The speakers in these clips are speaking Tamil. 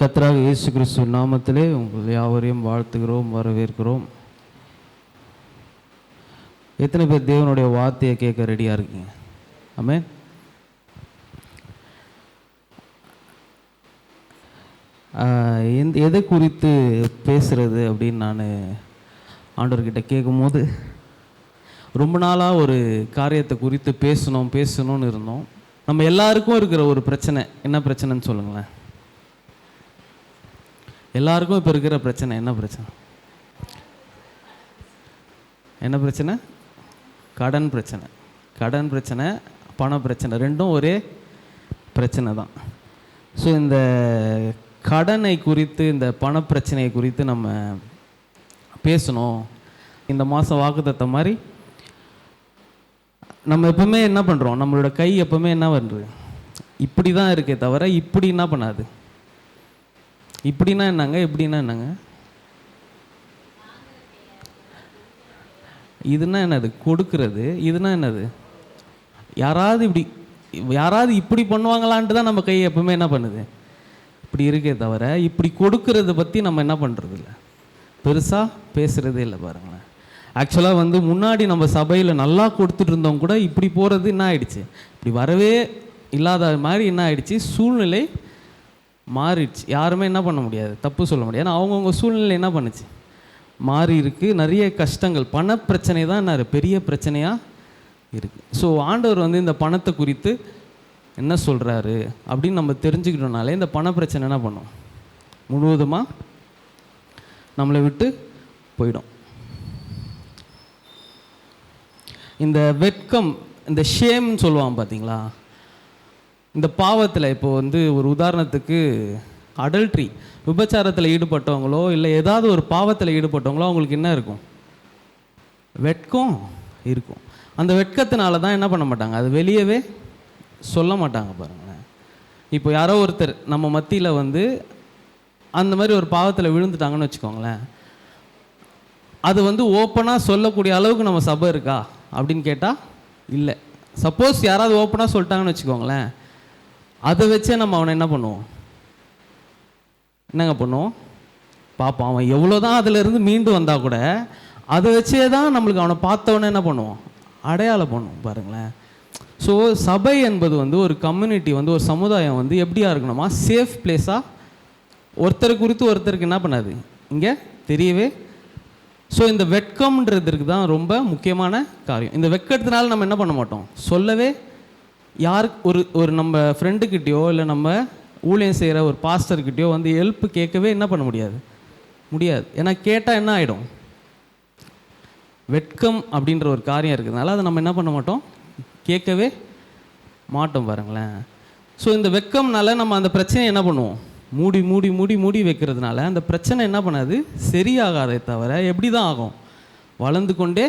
கர்த்தராகிய இயேசு கிறிஸ்து நாமத்திலே உங்கள் யாவரையும் வாழ்த்துகிறோம், வரவேற்கிறோம். எத்தனை பேர் தேவனுடைய வார்த்தையை கேட்க ரெடியாக இருக்கீங்க? ஆமென். எதை குறித்து பேசுகிறது அப்படின்னு நான் ஆண்டவர்கிட்ட கேட்கும்போது, ரொம்ப நாளாக ஒரு காரியத்தை குறித்து பேசணும்னு இருந்தோம். நம்ம எல்லாருக்கும் இருக்கிற ஒரு பிரச்சனை, என்ன பிரச்சனைன்னு சொல்லுங்களேன். எல்லாருக்கும் இப்போ இருக்கிற பிரச்சனை என்ன பிரச்சனை? என்ன பிரச்சனை? கடன் பிரச்சனை. கடன் பிரச்சனை, பண பிரச்சனை, ரெண்டும் ஒரே பிரச்சனை தான். ஸோ இந்த கடனை குறித்து, இந்த பண பிரச்சனையை குறித்து நம்ம பேசணும். இந்த மாதம் வாக்குத்தத்தம் மாதிரி நம்ம எப்பவுமே என்ன பண்ணுறோம், நம்மளோட கை எப்பவுமே என்ன பண்ணுறது, இப்படி தான் இருக்கே தவிர இப்படி என்ன பண்ணாது. இப்படின்னா என்னங்க, இப்படின்னா என்னங்க, இதுனா என்னது? கொடுக்கறது. இதுனா என்னது? யாராவது இப்படி பண்ணுவாங்களான்ட்டு தான் நம்ம கை எப்பவுமே என்ன பண்ணுது, இப்படி இருக்கே தவிர இப்படி கொடுக்கறத பற்றி நம்ம என்ன பண்ணுறது இல்லை, பெருசாக பேசுகிறதே இல்லை. பாருங்களேன், ஆக்சுவலாக முன்னாடி நம்ம சபையில் நல்லா கொடுத்துட்டு இருந்தவங்க கூட இப்படி போகிறது என்ன ஆயிடுச்சு, இப்படி வரவே இல்லாத மாதிரி என்ன ஆயிடுச்சு, சூழ்நிலை மாறிடுச்சு. யாருமே என்ன பண்ண முடியாது, தப்பு சொல்ல முடியாது. ஏன்னா அவங்கவுங்க சூழ்நிலை என்ன பண்ணுச்சு, மாறி இருக்குது. நிறைய கஷ்டங்கள், பண பிரச்சனை தான் என்ன பெரிய பிரச்சனையாக இருக்குது. ஸோ ஆண்டவர் இந்த பணத்தை குறித்து என்ன சொல்கிறாரு அப்படின்னு நம்ம தெரிஞ்சுக்கிட்டோம்னாலே இந்த பண பிரச்சனை என்ன பண்ணும், முழுவதுமாக நம்மளை விட்டு போயிடும். இந்த வெட்கம், இந்த ஷேம்னு சொல்லுவான் பார்த்தீங்களா, இந்த பாவத்தில் இப்போ ஒரு உதாரணத்துக்கு அடல்ட்ரி, விபச்சாரத்தில் ஈடுபட்டவங்களோ இல்லை ஏதாவது ஒரு பாவத்தில் ஈடுபட்டவங்களோ அவங்களுக்கு என்ன இருக்கும், வெட்கம் இருக்கும். அந்த வெட்கத்தினால தான் என்ன பண்ண மாட்டாங்க, அது வெளியவே சொல்ல மாட்டாங்க. பாருங்களேன், இப்போ யாரோ ஒருத்தர் நம்ம மத்தியில் அந்த மாதிரி ஒரு பாவத்தில் விழுந்துட்டாங்கன்னு வச்சுக்கோங்களேன், அது ஓப்பனாக சொல்லக்கூடிய அளவுக்கு நம்ம சபை இருக்கா அப்படின்னு கேட்டால் இல்லை. சப்போஸ் யாராவது ஓப்பனாக சொல்லிட்டாங்கன்னு வச்சுக்கோங்களேன், அதை வச்சே நம்ம அவனை என்ன பண்ணுவோம், என்னங்க பண்ணுவோம், பார்ப்போம். அவன் எவ்வளோதான் அதிலிருந்து மீண்டு வந்தால் கூட அதை வச்சே தான் நம்மளுக்கு அவனை பார்த்தவொன்னே என்ன பண்ணுவோம், அடையாளம் பண்ணுவோம். பாருங்களேன், ஸோ சபை என்பது ஒரு கம்யூனிட்டி, ஒரு சமுதாயம் எப்படியா இருக்கணுமா, சேஃப் பிளேஸாக, ஒருத்தர் குறித்து ஒருத்தருக்கு என்ன பண்ணாது இங்கே தெரியவே. ஸோ இந்த வெட்கம்ன்றதுக்கு தான் ரொம்ப முக்கியமான காரியம். இந்த வெட்கத்தினால நம்ம என்ன பண்ண மாட்டோம், சொல்லவே யாருக்கு ஒரு நம்ம ஃப்ரெண்டுக்கிட்டேயோ இல்லை நம்ம ஊழியம் செய்கிற ஒரு பாஸ்டர்கிட்டயோ ஹெல்ப் கேட்கவே என்ன பண்ண முடியாது. ஏன்னா கேட்டால் என்ன ஆகிடும், வெட்கம் அப்படின்ற ஒரு காரியம் இருக்கிறதுனால அதை நம்ம என்ன பண்ண மாட்டோம், கேட்கவே மாட்டோம். பாருங்களேன், ஸோ இந்த வெட்கம்னால நம்ம அந்த பிரச்சனையை என்ன பண்ணுவோம், மூடி மூடி மூடி மூடி வைக்கிறதுனால அந்த பிரச்சனை என்ன பண்ணாது, சரியாகாதே தவிர எப்படி தான் ஆகும், வளர்ந்து கொண்டே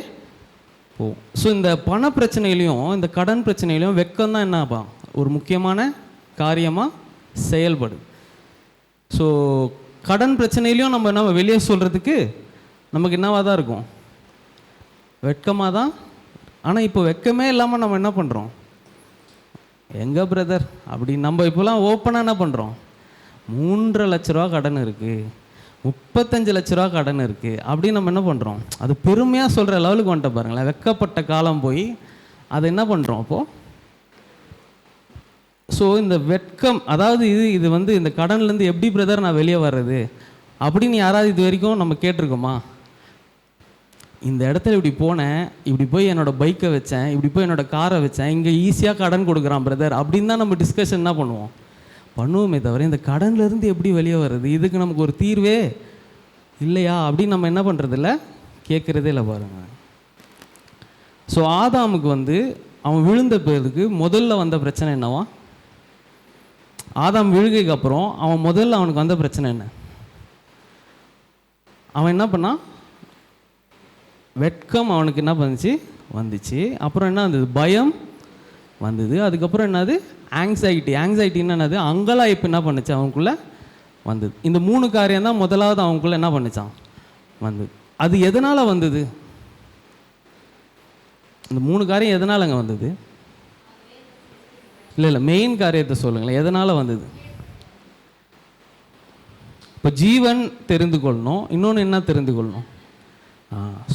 போகும். ஸோ இந்த பண பிரச்சனையிலையும் இந்த கடன் பிரச்சனையிலையும் வெட்கம் தான் என்ன ஆகும், ஒரு முக்கியமான காரியமாக செயல்படுது. ஸோ கடன் பிரச்சனையிலையும் நம்ம வெளியே சொல்கிறதுக்கு நமக்கு என்னவாக தான் இருக்கும், வெட்கமாக தான். ஆனால் இப்போ வெட்கமே இல்லாமல் நம்ம என்ன பண்ணுறோம், எங்கே பிரதர் அப்படி நம்ம இப்போலாம் ஓப்பனாக என்ன பண்ணுறோம், 3.5 லட்ச ரூபா கடன் இருக்குது, 35 லட்ச ரூபா கடன் இருக்குது அப்படின்னு நம்ம என்ன பண்ணுறோம், அது பெருமையாக சொல்கிற லெவலுக்கு வந்துட்ட. பாருங்களேன், வெட்கப்பட்ட காலம் போய் அதை என்ன பண்ணுறோம் அப்போது. ஸோ இந்த வெட்கம், அதாவது இது இந்த கடன்லேருந்து எப்படி பிரதர் நான் வெளியே வர்றது அப்படின்னு யாராவது இது வரைக்கும் நம்ம கேட்டிருக்கோமா? இந்த இடத்துல இப்படி போனேன், இப்படி போய் என்னோடய பைக்கை வச்சேன், இப்படி போய் என்னோடய காரை வச்சேன், இங்கே ஈஸியாக கடன் கொடுக்குறான் பிரதர் அப்படின்னு தான் நம்ம டிஸ்கஷன் என்ன பண்ணுவோமே தவிர இந்த கடன்லேருந்து எப்படி வெளியே வர்றது, இதுக்கு நமக்கு ஒரு தீர்வே இல்லையா அப்படின்னு நம்ம என்ன பண்ணுறதில்ல, கேட்குறதே இல்லை. பாருங்க, ஸோ ஆதாமுக்கு அவன் விழுந்த பேருக்கு முதல்ல வந்த பிரச்சனை என்னவா, ஆதாம் விழுகைக்கு அப்புறம் அவனுக்கு வந்த பிரச்சனை என்ன, அவன் என்ன பண்ணான், வெட்கம் அவனுக்கு என்ன வந்துச்சு. அப்புறம் என்ன வந்தது, பயம் வந்தது. அதுக்கப்புறம் என்னது, ஆங்ஸைட்டின்னு என்னது, அங்கலாய்ப்பு என்ன பண்ணுச்சு அவனுக்குள்ளே வந்தது. இந்த 3 காரியம் தான் முதலாவது அவனுக்குள்ளே என்ன பண்ணுச்சான் வந்தது. அது எதனால் வந்தது, இந்த 3 காரியம் எதனால் அங்கே வந்தது, இல்லை மெயின் காரியத்தை சொல்லுங்களேன், எதனால் வந்தது, இப்போ ஜீவன் தெரிந்து கொள்ளணும், இன்னொன்று என்ன தெரிந்து கொள்ளணும்?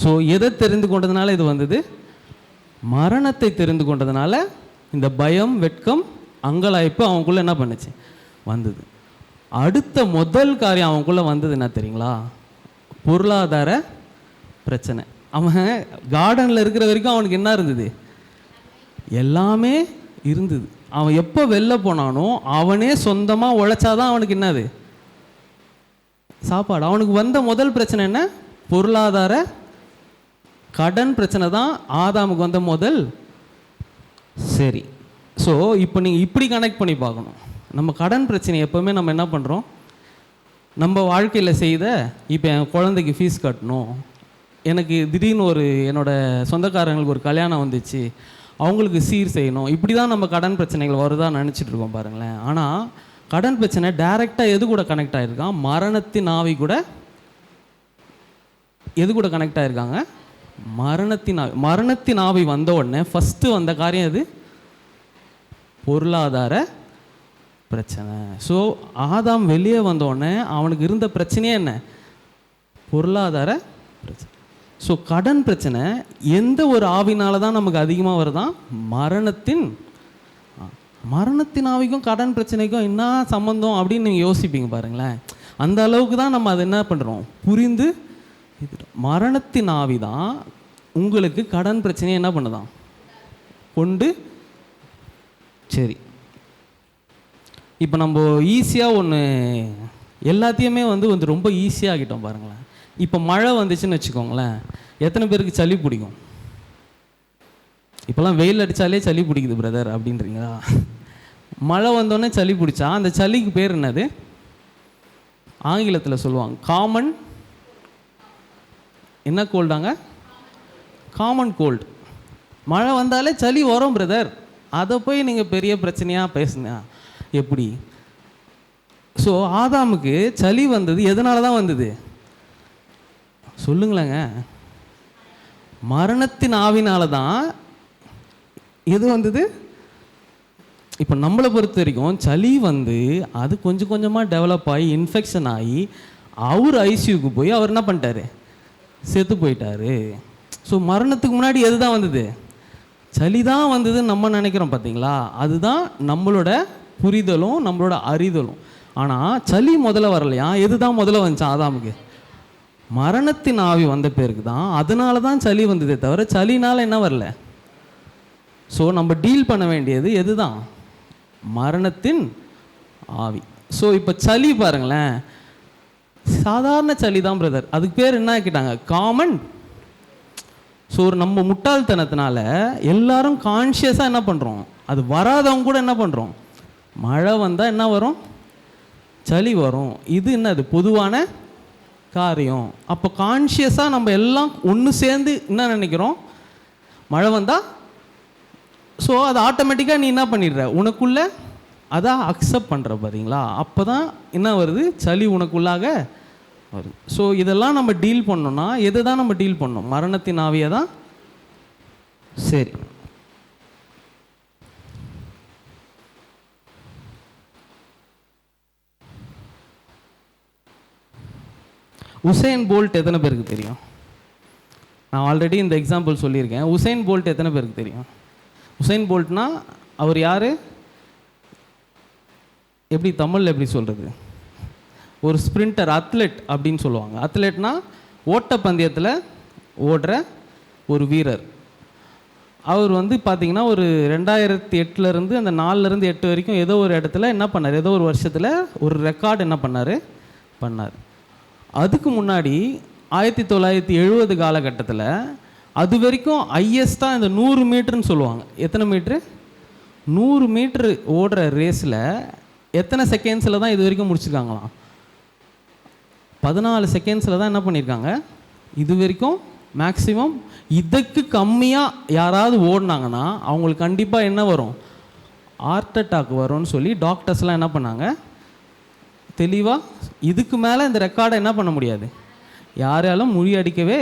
ஸோ எதை தெரிந்து கொண்டதுனால இது வந்தது? மரணத்தை தெரிந்து கொண்டதுனால இந்த பயம், வெட்கம், அங்கலாய்ப்பு அவனுக்குள்ளே என்ன பண்ணுச்சு? வந்தது. அடுத்த முதல் காரியம் அவனுக்குள்ளே வந்தது என்ன தெரியுங்களா? பொருளாதார பிரச்சனை. அவன் கார்டனில் இருக்கிற வரைக்கும் அவனுக்கு என்ன இருந்தது? எல்லாமே இருந்தது. அவன் எப்போ வெளில போனானோ அவனே சொந்தமாக உழைச்சாதான் அவனுக்கு என்னது? சாப்பாடு. அவனுக்கு வந்த முதல் பிரச்சனை என்ன? பொருளாதார கடன் பிரச்சனை தான் ஆதாமுக்கு வந்த முதல். சரி, ஸோ இப்போ நீங்கள் இப்படி கனெக்ட் பண்ணி பார்க்கணும். நம்ம கடன் பிரச்சனை எப்போவுமே நம்ம என்ன பண்ணுறோம்? நம்ம வாழ்க்கையில் செய்த, இப்போ என் குழந்தைக்கு ஃபீஸ் கட்டணும், எனக்கு திடீர்னு என்னோடய சொந்தக்காரங்களுக்கு ஒரு கல்யாணம் வந்துச்சு, அவங்களுக்கு சீர் செய்யணும், இப்படி தான் நம்ம கடன் பிரச்சனைகள் வருதான்னு நினச்சிட்ருக்கோம் பாருங்களேன். ஆனால் கடன் பிரச்சனை டைரெக்டாக எது கூட கனெக்ட் ஆகிருக்கான்? மரணத்தின் ஆவி கூட. எது கூட கனெக்ட் ஆகிருக்காங்க? மரணத்தின் ஆவி. மரணத்தின் ஆவி வந்த உடனே ஃபஸ்ட்டு வந்த காரியம் எது? பொருளாதார பிரச்சனை. ஸோ ஆதாம் வெளியே வந்தோடனே அவனுக்கு இருந்த பிரச்சனையே என்ன? பொருளாதார பிரச்சனை. ஸோ கடன் பிரச்சனை எந்த ஒரு ஆவினால தான் நமக்கு அதிகமாக வருதான்? மரணத்தின் ஆவிக்கும் கடன் பிரச்சனைக்கும் என்ன சம்மந்தம் அப்படின்னு நீங்கள் யோசிப்பீங்க பாருங்களேன். அந்த அளவுக்கு தான் நம்ம அதை என்ன பண்ணுறோம்? புரிந்து மரணத்தின் ஆவி தான் உங்களுக்கு கடன் பிரச்சனையை என்ன பண்ணுதான் கொண்டு. சரி, இப்போ நம்ம ஈஸியாக ஒன்று எல்லாத்தையுமே வந்து ரொம்ப ஈஸியாக ஆகிட்டோம் பாருங்களேன். இப்போ மழை வந்துச்சுன்னு வச்சுக்கோங்களேன், எத்தனை பேருக்கு சளி பிடிக்கும்? இப்போலாம் வெயில் அடித்தாலே சளி பிடிக்குது பிரதர் அப்படின்றீங்களா? மழை வந்தோடனே சளி பிடிச்சா அந்த சளிக்கு பேர் என்னது? ஆங்கிலத்தில் சொல்லுவாங்க காமன் என்ன கோல்டாங்க? Common cold. மழை வந்தாலே சளி வரும் பிரதர், அதை போய் நீங்கள் பெரிய பிரச்சனையாக பேசுங்க எப்படி? ஸோ ஆதாமுக்கு சளி வந்தது எதனால தான் வந்தது சொல்லுங்களேங்க? மரணத்தின் ஆவினால தான். எது வந்தது? இப்போ நம்மளை பொறுத்த வரைக்கும் சளி வந்து அது கொஞ்சம் கொஞ்சமாக டெவலப் ஆகி இன்ஃபெக்ஷன் ஆகி அவர் ஐசியூக்கு போய் அவர் என்ன பண்ணிட்டாரு? செத்து போயிட்டாரு. ஸோ மரணத்துக்கு முன்னாடி எது தான் வந்தது? சளி தான் வந்ததுன்னு நம்ம நினைக்கிறோம் பார்த்தீங்களா? அதுதான் நம்மளோட புரிதலும் நம்மளோட அறிதலும். ஆனால் சளி முதல்ல வரலையா? எது தான் முதல்ல வந்துச்சான் ஆதாமுக்கு? மரணத்தின் ஆவி வந்த பேருக்கு தான். அதனால தான் சளி வந்ததே தவிர சளினால் என்ன வரல. ஸோ நம்ம டீல் பண்ண வேண்டியது எது தான்? மரணத்தின் ஆவி. ஸோ இப்போ சளி பாருங்களேன், சாதாரண சளி தான் பிரதர், அதுக்கு பேர் என்ன ஆக்கிட்டாங்க? காமன். ஸோ நம்ம முட்டாள்தனத்தினால எல்லாரும் கான்ஷியஸாக என்ன பண்ணுறோம்? அது வராதவங்க கூட என்ன பண்ணுறோம்? மழை வந்தால் என்ன வரும்? சளி வரும். இது என்னது? பொதுவான காரியம். அப்போ கான்ஷியஸாக நம்ம எல்லாம் ஒன்று சேர்ந்து என்ன நினைக்கிறோம்? மழை வந்தால் ஸோ அது ஆட்டோமேட்டிக்காக நீ என்ன பண்ணிடுற? உனக்குள்ளே அதான் அக்செப்ட் பண்ணுற பார்த்தீங்களா? அப்போ தான் என்ன வருது? சளி உனக்குள்ளாக வருது. ஸோ இதெல்லாம் நம்ம டீல் பண்ணோன்னா எது தான் நம்ம டீல் பண்ணோம்? மரணத்தின் ஆவியை தான். சரி, உசைன் போல்ட் எத்தனை பேருக்கு தெரியும்? நான் ஆல்ரெடி இந்த எக்ஸாம்பிள் சொல்லியிருக்கேன். உசைன் போல்ட் எத்தனை பேருக்கு தெரியும்? உசைன் போல்ட்னா அவர் யார்? எப்படி தமிழில் எப்படி சொல்கிறது? ஒரு ஸ்ப்ரிண்டர், அத்லெட் அப்படின்னு சொல்லுவாங்க. அத்லெட்னா ஓட்டப்பந்தயத்தில் ஓடுற ஒரு வீரர். அவர் வந்து பார்த்திங்கன்னா ஒரு 2008 அந்த 4 வரைக்கும் ஏதோ ஒரு இடத்துல என்ன பண்ணார்? ஏதோ ஒரு வருஷத்தில் ஒரு ரெக்கார்டு என்ன பண்ணார். அதுக்கு முன்னாடி 1970 காலகட்டத்தில் அது வரைக்கும் ஹையஸ்ட்டாக இந்த 100 மீட்டர்னு சொல்லுவாங்க. எத்தனை மீட்ரு? 100 மீட்ரு ஓடுற ரேஸில் எத்தனை செகண்ட்ஸில் தான் இது வரைக்கும் முடிச்சிருக்காங்களாம்? 14 செகண்ட்ஸில் தான் என்ன பண்ணியிருக்காங்க இது வரைக்கும் மேக்ஸிமம். இதுக்கு கம்மியாக யாராவது ஓடினாங்கன்னா அவங்களுக்கு கண்டிப்பாக என்ன வரும்? ஹார்ட் அட்டாக் வரும்னு சொல்லி டாக்டர்ஸ்லாம் என்ன பண்ணாங்க? தெளிவாக இதுக்கு மேலே இந்த ரெக்கார்டை என்ன பண்ண முடியாது, யாராலும் முறியடிக்கவே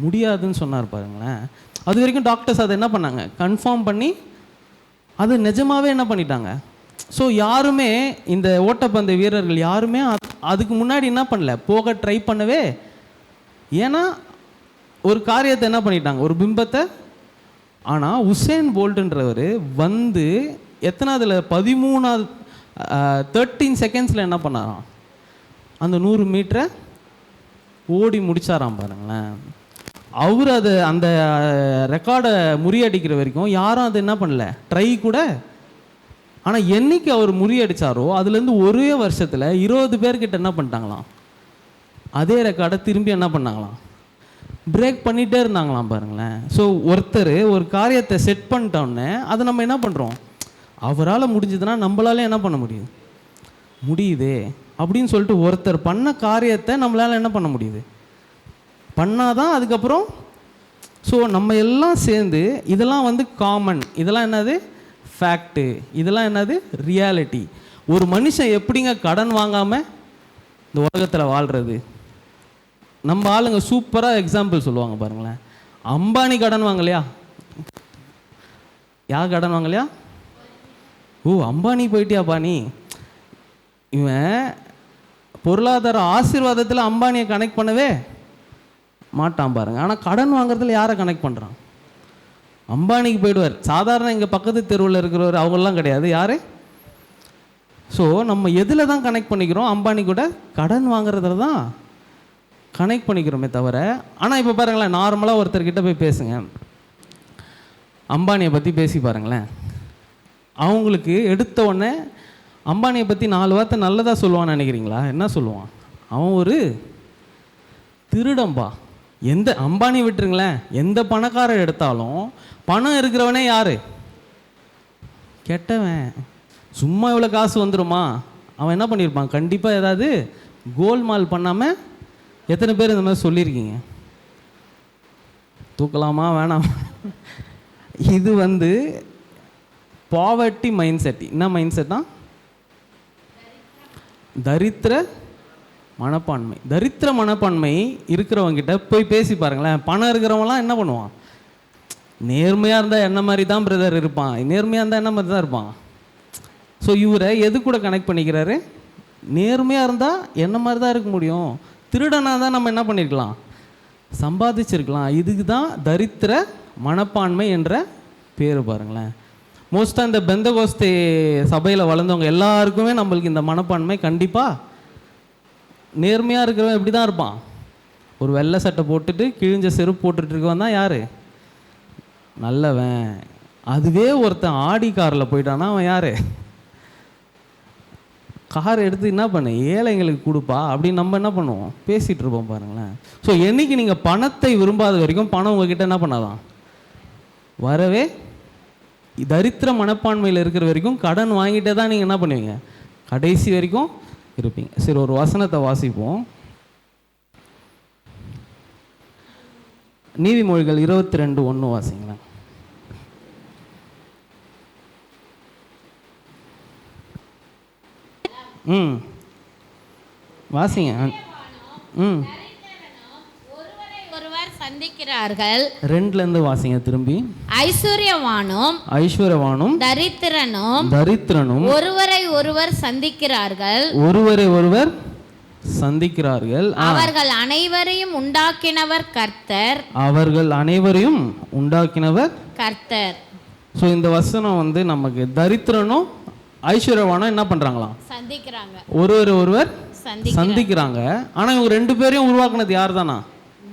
முடியாதுன்னு சொன்னார் பாருங்களேன். அது வரைக்கும் டாக்டர்ஸ் அதை என்ன பண்ணாங்க? கன்ஃபார்ம் பண்ணி அது நிஜமாகவே என்ன பண்ணிட்டாங்க. ஸோ யாருமே இந்த ஓட்டப்பந்தய வீரர்கள் யாருமே அதுக்கு முன்னாடி என்ன பண்ணல, போக ட்ரை பண்ணவே. ஏன்னா ஒரு காரியத்தை என்ன பண்ணிட்டாங்க, ஒரு பிம்பத்தை. ஆனால் உசேன் போல்ட்டுன்றவர் வந்து எத்தனாவதுல 13வது 13 செகண்ட்ஸில் என்ன பண்ணாராம், அந்த 100 மீட்டரை ஓடி முடிச்சாராம் பாருங்களேன். அவர் அது அந்த ரெக்கார்டை முறியடிக்கிற வரைக்கும் யாரும் அது என்ன பண்ணல, ட்ரை கூட. ஆனால் என்னைக்கு அவர் முறியடித்தாரோ அதுலேருந்து ஒரே வருஷத்தில் 20 பேர்கிட்ட என்ன பண்ணிட்டாங்களாம், அதே ரெக்கார்டை திரும்பி என்ன பண்ணாங்களாம், பிரேக் பண்ணிகிட்டே இருந்தாங்களாம் பாருங்களேன். ஸோ ஒருத்தர் ஒரு காரியத்தை செட் பண்ணிட்டோன்னே அதை நம்ம என்ன பண்ணுறோம், அவரால் முடிஞ்சதுன்னா நம்மளால என்ன பண்ண முடியுது அப்படின்னு சொல்லிட்டு ஒருத்தர் பண்ண காரியத்தை நம்மளால் என்ன பண்ண முடியுது, பண்ணாதான் அதுக்கப்புறம். ஸோ நம்ம எல்லாம் சேர்ந்து இதெல்லாம் வந்து காமன், இதெல்லாம் என்னது ஃபேக்ட்டு, இதெல்லாம் என்னது ரியாலிட்டி. ஒரு மனுஷன் எப்படிங்க கடன் வாங்காமல் இந்த உலகத்தில் வாழ்கிறது. நம்ம ஆளுங்க சூப்பராக எக்ஸாம்பிள் சொல்லுவாங்க பாருங்களேன். அம்பானி கடன் வாங்கலையா, யார் கடன் வாங்கலையா, ஓ அம்பானி போயிட்டியாப்பா நீ. இவன் பொருளாதார ஆசீர்வாதத்தில் அம்பானியை கனெக்ட் பண்ணவே மாட்டான் பாருங்க. ஆனால் கடன் வாங்குறதுல யாரை கனெக்ட் பண்ணுறான், அம்பானிக்கு போயிடுவார். சாதாரண இங்கே பக்கத்து தெருவில் இருக்கிறவர் அவங்களாம் கிடையாது. யார்? ஸோ நம்ம எதில் தான் கனெக்ட் பண்ணிக்கிறோம், அம்பானி கூட கடன் வாங்குறதுல தான் கனெக்ட் பண்ணிக்கிறோமே தவிர. ஆனால் இப்போ பாருங்களேன், நார்மலாக ஒருத்தர்கிட்ட போய் பேசுங்க, அம்பானியை பற்றி பேசி பாருங்களேன். அவங்களுக்கு எடுத்த உடனே அம்பானியை பற்றி 4 வார்த்தை நல்லதாக சொல்லுவான்னு நினைக்கிறீங்களா? என்ன சொல்லுவான், அவன் ஒரு திருடம்பா. எந்த அம்பானி விட்டுருங்களேன், எந்த பணக்காரர் எடுத்தாலும் பணம் இருக்கிறவனே யார், கெட்டவன். சும்மா இவ்வளோ காசு வந்துடுமா, அவன் என்ன பண்ணியிருப்பான், கண்டிப்பாக ஏதாவது கோல்மால் பண்ணாமல். எத்தனை பேர் இந்த மாதிரி சொல்லியிருக்கீங்க, தூக்கலாமா வேணாம்? இது வந்து பாவர்ட்டி மைண்ட் செட். என்ன மைண்ட் செட்னா, தரித்திர மனப்பான்மை. தரித்திர மனப்பான்மை இருக்கிறவங்கிட்ட போய் பேசி பாருங்களேன். பணம் இருக்கிறவங்களாம் என்ன பண்ணுவான், நேர்மையாக இருந்தால் என்ன மாதிரி தான் பிரதர் இருப்பான், நேர்மையாக இருந்தால் என்ன மாதிரி தான் இருப்பான். ஸோ இவரை எது கூட கனெக்ட் பண்ணிக்கிறாரு, நேர்மையாக இருந்தால் என்ன மாதிரி தான் இருக்க முடியும், திருடனாக தான் நம்ம என்ன பண்ணியிருக்கலாம், சம்பாதிச்சிருக்கலாம். இதுக்கு தான் தரித்திர மனப்பான்மை என்ற பேர் பாருங்களேன். மோஸ்ட்டாக இந்த பெந்தகோஸ்தே சபையில் வளர்ந்தவங்க எல்லாருக்குமே நம்மளுக்கு இந்த மனப்பான்மை கண்டிப்பாக. நேர்மையாக இருக்கிறவன் எப்படி தான் இருப்பான், ஒரு வெள்ளை சட்டை போட்டுட்டு கிழிஞ்ச செருப்பு போட்டுட்டு இருக்கவன் தான் யார், நல்லவன். அதுவே ஒருத்தன் ஆடி காரில் போயிட்டானா அவன் யார், கார் எடுத்து என்ன பண்ணு ஏழைங்களுக்கு கொடுப்பா அப்படின்னு நம்ம என்ன பண்ணுவோம், பேசிகிட்டு இருப்போம் பாருங்களேன். ஸோ என்றைக்கு நீங்கள் பணத்தை விரும்பாத வரைக்கும் பணம் உங்ககிட்ட என்ன பண்ணாதான் வரவே. தரித்திர மனப்பான்மையில் இருக்கிற வரைக்கும் கடன் வாங்கிட்டே தான் நீங்கள் என்ன பண்ணுவீங்க, கடைசி வரைக்கும் இருப்பீங்க. சரி, ஒரு வசனத்தை வாசிப்போம். நீதிமொழிகள் 22:1 வாசிங்களேன். வாசிங்க. சந்திக்கிறார்கள். 2ல வாசிங்க திரும்பி. ஐஸ்வர்யவானும் தரித்திரனும் ஒருவரை ஒருவர் சந்திக்கிறார்கள். அவர்கள் அனைவரையும் உண்டாக்கினவர் கர்த்தர். ஸோ இந்த வசனம் வந்து நமக்கு தரித்திரனும் ஐஸ்வர்யவானும் என்ன பண்றாங்களாம், சந்திக்கிறாங்க, ஒருவர் சந்திக்கிறாங்க. ஆனால் இவங்க 2 பேரையும் உருவாக்குனது யார் தானா,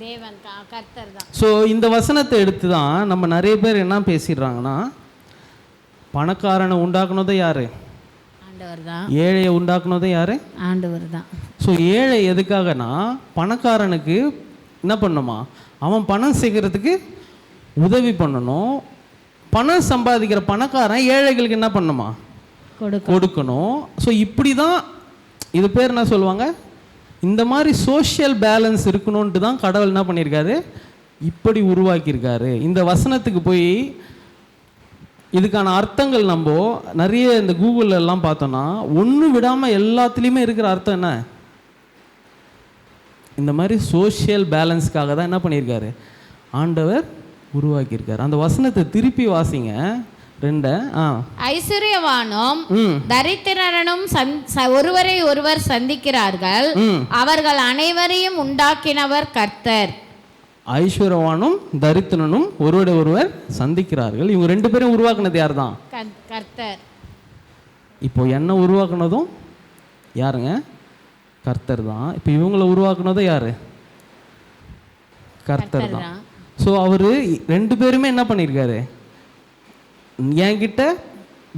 தேவன், கர்த்தர் தான். ஸோ இந்த வசனத்தை எடுத்து தான் நம்ம நிறைய பேர் என்ன பேசிடுறாங்கன்னா, பணக்காரனை உண்டாக்குனதே யாரு, ஆண்டவர் தான். ஏழையை உண்டாக்குனதே யாரு, ஆண்டவர் தான். ஸோ ஏழை எதுக்காகனா, பணக்காரனுக்கு என்ன பண்ணணுமா, அவன் பணம் சேர்க்கறதுக்கு உதவி பண்ணணும். பணம் சம்பாதிக்கிற பணக்காரன் ஏழைகளுக்கு என்ன பண்ணணுமா, கொடுக்கணும். ஸோ இப்படி தான் இது பேர் என்ன சொல்லுவாங்க, இந்த மாதிரி சோஷியல் பேலன்ஸ் இருக்கணும்ன்ட்டு தான் கடவுள் என்ன பண்ணியிருக்காரு, இப்படி உருவாக்கியிருக்காரு. இந்த வசனத்துக்கு போய் இதுக்கான அர்த்தங்கள் நம்ம நிறைய இந்த கூகுள்ல எல்லாம் பார்த்தோன்னா ஒன்றும் விடாமல் எல்லாத்துலேயுமே இருக்கிற அர்த்தம் என்ன, இந்த மாதிரி சோஷியல் பேலன்ஸ்க்காக தான் என்ன பண்ணியிருக்காரு, ஆண்டவர் உருவாக்கியிருக்காரு. அந்த வசனத்தை திருப்பி வாசிங்க. 2 ஐஸ்வர்யவானும் தரித்திரனும் ஒருவரை ஒருவர் சந்திக்கிறார்கள், அவர்கள் அனைவரையும் உண்டாக்கினவர் கர்த்தர். ஐஸ்வர்யவானும் தரித்திரனும் ஒருவரை ஒருவர் சந்திக்கிறார்கள். இவங்க 2 பேரும் உருவாக்குனது யார் தான்? கர்த்தர். இப்போ என்ன உருவாக்குனதும் யாருங்க? கர்த்தர் தான். இப்போ இவங்களை உருவாக்குனதும் யாரு? கர்த்தர் தான். ஸோ அவர் 2 பேருமே என்ன பண்ணியிருக்காரு? என்கிட்ட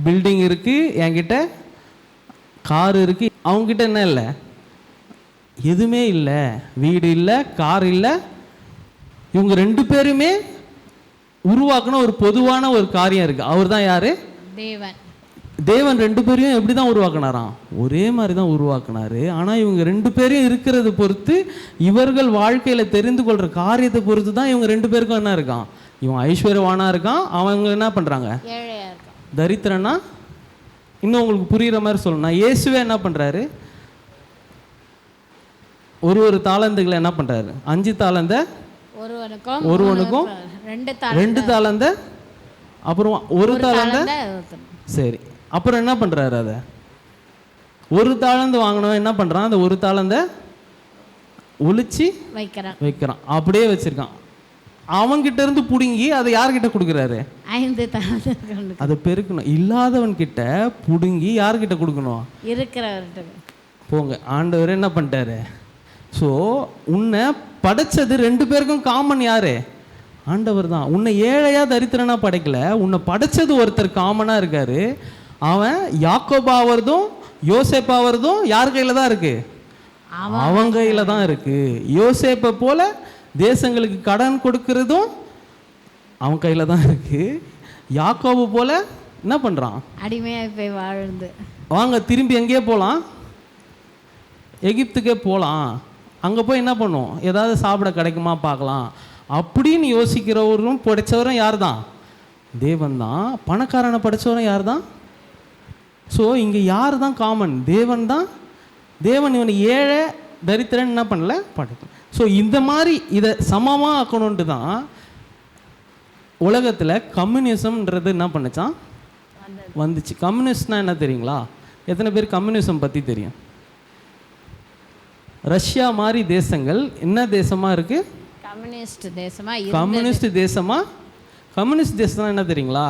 பில்டிங் இருக்குது, என்கிட்ட கார் இருக்குது, அவங்ககிட்ட என்ன இல்லை? எதுவுமே இல்லை. வீடு இல்லை, கார் இல்லை. இவங்க 2 பேருமே உருவாக்குன ஒரு பொதுவான ஒரு காரியம் இருக்குது. அவர் தான் யார்? தேவன். தேவன் 2 பேரையும் எப்படி தான் உருவாக்குனாராம்? ஒரே மாதிரி தான் உருவாக்குனாரு. ஆனால் இவங்க 2 பேரையும் இருக்கிறத பொறுத்து, இவர்கள் வாழ்க்கையில் தெரிந்து கொள்கிற காரியத்தை பொறுத்து தான் இவங்க 2 பேருக்கும் என்ன இருக்கான்? இவன் ஐஸ்வர்யவானாக இருக்கான், அவங்க என்ன பண்ணுறாங்க? தரித்திரனா. இன்னும் உங்களுக்கு புரிகிற மாதிரி சொல்லணும், இயேசுவே என்ன பண்ணுறாரு? ஒரு தாளந்துகளை என்ன பண்ணுறாரு? 5 தாளந்த ஒருவனுக்கும் 2 தாளந்த, அப்புறம் 1 தாளந்த. சரி, அப்புறம் என்ன பண்ணுறாரு? அதை 1 தாளந்து வாங்கினவன் என்ன பண்ணுறான்? அந்த 1 தாளந்த ஒளிச்சு வைக்கிறான், அப்படியே வச்சிருக்கான். அவன்கிட்ட இருந்து புடுங்கி அதை யார்கிட்ட கொடுக்குறாரு? 5 தாளந்து. அதை பெருக்கணும். இல்லாதவன் கிட்ட புடுங்கி யார்கிட்ட கொடுக்கணும்? இருக்கிறவர்கிட்ட. போங்க, ஆண்டவர் என்ன பண்ணிட்டாரு? ஸோ உன்னை படைச்சது 2 பேருக்கும் காமன் யாரு? ஆண்டவர் தான். உன்னை ஏழையா தரித்திரனா படைக்கல, உன்னை படைச்சது ஒருத்தர் காமனாக இருக்காரு. அவன் யாக்கோபாவதும் யோசேப்பாவதும் யார் கையில் தான் இருக்கு? அவன் கையில் தான் இருக்கு. யோசேப்பை போல தேசங்களுக்கு கடன் கொடுக்கறதும் அவன் கையில் தான் இருக்கு. யாக்கோபு போல என்ன பண்ணுறான்? அடிமையாக போய் வாழ்ந்து, வாங்க திரும்பி எங்கேயே போகலாம், எகிப்துக்கே போகலாம், அங்கே போய் என்ன பண்ணுவோம், ஏதாவது சாப்பிட கிடைக்குமா பார்க்கலாம் அப்படின்னு யோசிக்கிறவரும் படைச்சவரும் யார் தான்? தேவன் தான். பணக்காரனை படைச்சவரும் யார் தான்? ஸோ இங்கே யார் தான் காமன்? தேவன் தான். தேவன் இவனை ஏழை தரித்திரன் என்ன பண்ணல, படைக்கல. ஸோ இந்த மாதிரி இதை சமமாக ஆக்கணுன்ட்டு தான் உலகத்தில் கம்யூனிசம்ன்றது என்ன பண்ணுச்சான்? வந்துச்சு. கம்யூனிஸ்ட்னா என்ன தெரியுங்களா? எத்தனை பேர் கம்யூனிசம் பற்றி தெரியும்? ரஷ்யா மாதிரி தேசங்கள் என்ன தேசமாக இருக்குது? கம்யூனிஸ்ட் தேசமா. கம்யூனிஸ்ட் தேசம்னா என்ன தெரியுங்களா?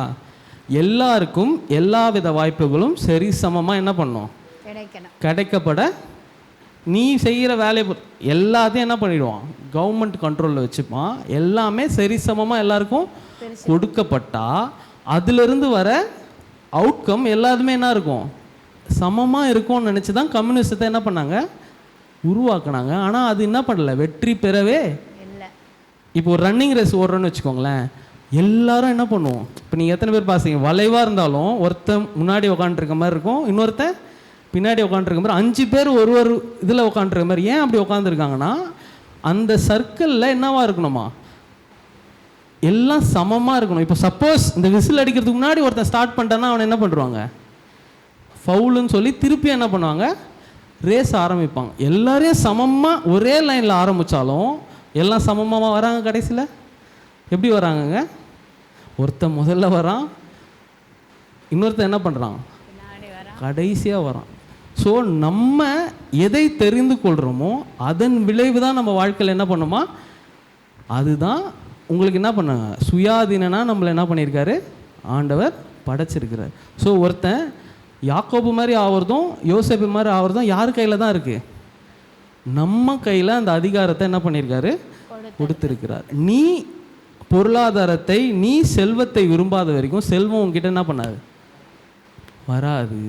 எல்லாருக்கும் எல்லா வித வாய்ப்புகளும் சரி சமமாக என்ன பண்ணும்? கிடைக்கப்பட நீ செய்கிற வேலையை எல்லாத்தையும் என்ன பண்ணிடுவான்? கவர்மெண்ட் கண்ட்ரோலில் வச்சுப்பான். எல்லாமே சரி சமமாக எல்லாருக்கும் கொடுக்கப்பட்டா அதிலிருந்து வர அவுட்கம் எல்லாத்துமே என்ன இருக்கும்? சமமாக இருக்கும்னு நினச்சி தான் கம்யூனிஸ்டத்தை என்ன பண்ணாங்க? உருவாக்குனாங்க. ஆனால் அது என்ன பண்ணல, வெற்றி பெறவே இல்லை. இப்போ ஒரு ரன்னிங் ரேஸ் ஓடுறோன்னு வச்சுக்கோங்களேன், எல்லாரும் என்ன பண்ணுவோம்? இப்போ நீங்கள் எத்தனை பேர் பாசிங்க, வளைவாக இருந்தாலும் ஒருத்தன் முன்னாடி உட்காந்துருக்க மாதிரி இருக்கும், இன்னொருத்தன் பின்னாடி உட்காந்துருக்க மாதிரி, 5 பேர் ஒரு இதில் உட்காந்துருக்க மாதிரி. ஏன் அப்படி உட்காந்துருக்காங்கன்னா, அந்த சர்க்கிளில் என்னவா இருக்கணுமா? எல்லாம் சமமாக இருக்கணும். இப்போ சப்போஸ் இந்த விசில் அடிக்கிறதுக்கு முன்னாடி ஒருத்தன் ஸ்டார்ட் பண்ணிட்டான்னா அவனை என்ன பண்ணுவாங்க? ஃபவுலுன்னு சொல்லி திருப்பி என்ன பண்ணுவாங்க? ரேஸ் ஆரம்பிப்பாங்க. எல்லாரையும் சமமாக ஒரே லைனில் ஆரம்பித்தாலும் எல்லாம் சமமாக வராங்க. கடைசியில் எப்படி வராங்கங்க? ஒருத்தன் முதல்ல வரான், இன்னொருத்தன் என்ன பண்ணுறான்? கடைசியாக வரான். ஸோ நம்ம எதை தெரிந்து கொள்கிறோமோ அதன் விளைவு தான் நம்ம வாழ்க்கையில் என்ன பண்ணுமா? அதுதான் உங்களுக்கு என்ன பண்ணாங்க? சுயாதீனனா நம்மளை என்ன பண்ணியிருக்காரு? ஆண்டவர் படைச்சிருக்கிறார். ஸோ ஒருத்தன் யாக்கோபு மாதிரி ஆகிறதும் யோசேப்பு மாதிரி ஆகிறதும் யார் கையில் தான் இருக்குது? நம்ம கையில் அந்த அதிகாரத்தை என்ன பண்ணியிருக்காரு? கொடுத்துருக்கிறார். நீ பொருளாதாரத்தை, நீ செல்வத்தை விரும்பாத வரைக்கும் செல்வம் உங்ககிட்ட என்ன பண்ணாது? வராது.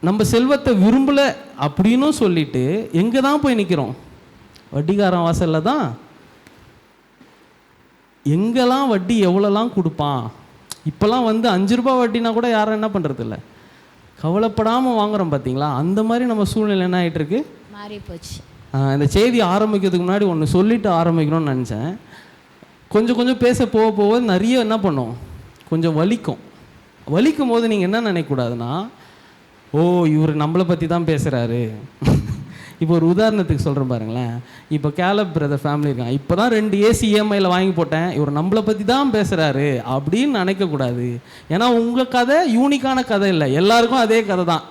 நம்ம செல்வத்தை விரும்பலை அப்படின்னு சொல்லிட்டு எங்கே தான் போய் நிற்கிறோம்? வட்டிக்காரன் வாசலில் தான். எங்கெல்லாம் வட்டி எவ்வளோலாம் கொடுப்பான். இப்போல்லாம் 5 ரூபா வட்டினா கூட யாரும் என்ன பண்ணுறது இல்லை, கவலைப்படாமல் வாங்குகிறோம். பார்த்தீங்களா? அந்த மாதிரி நம்ம சூழ்நிலை என்ன ஆகிட்டு இருக்கு? மாறி போச்சு. இந்த செய்தி ஆரம்பிக்கிறதுக்கு முன்னாடி ஒன்று சொல்லிட்டு ஆரம்பிக்கணும்னு நினச்சேன். கொஞ்சம் பேச போக நிறைய என்ன பண்ணும், கொஞ்சம் வலிக்கும் போது நீங்கள் என்ன நினைக்கக்கூடாதுன்னா, ஓ இவர் நம்மளை பற்றி தான் பேசுகிறாரு, இப்போ ஒரு உதாரணத்துக்கு சொல்கிறேன் பாருங்களேன். இப்போ கேலப் பிரதர் ஃபேமிலி இருக்காங்க. இப்போ தான் 2 ஏசி இஎம்ஐயில் வாங்கி போட்டேன், இவர் நம்மளை பற்றி தான் பேசுகிறாரு அப்படின்னு நினைக்கக்கூடாது. ஏன்னா உங்கள் கதை யூனிக்கான கதை இல்லை, எல்லாருக்கும் அதே கதை தான்.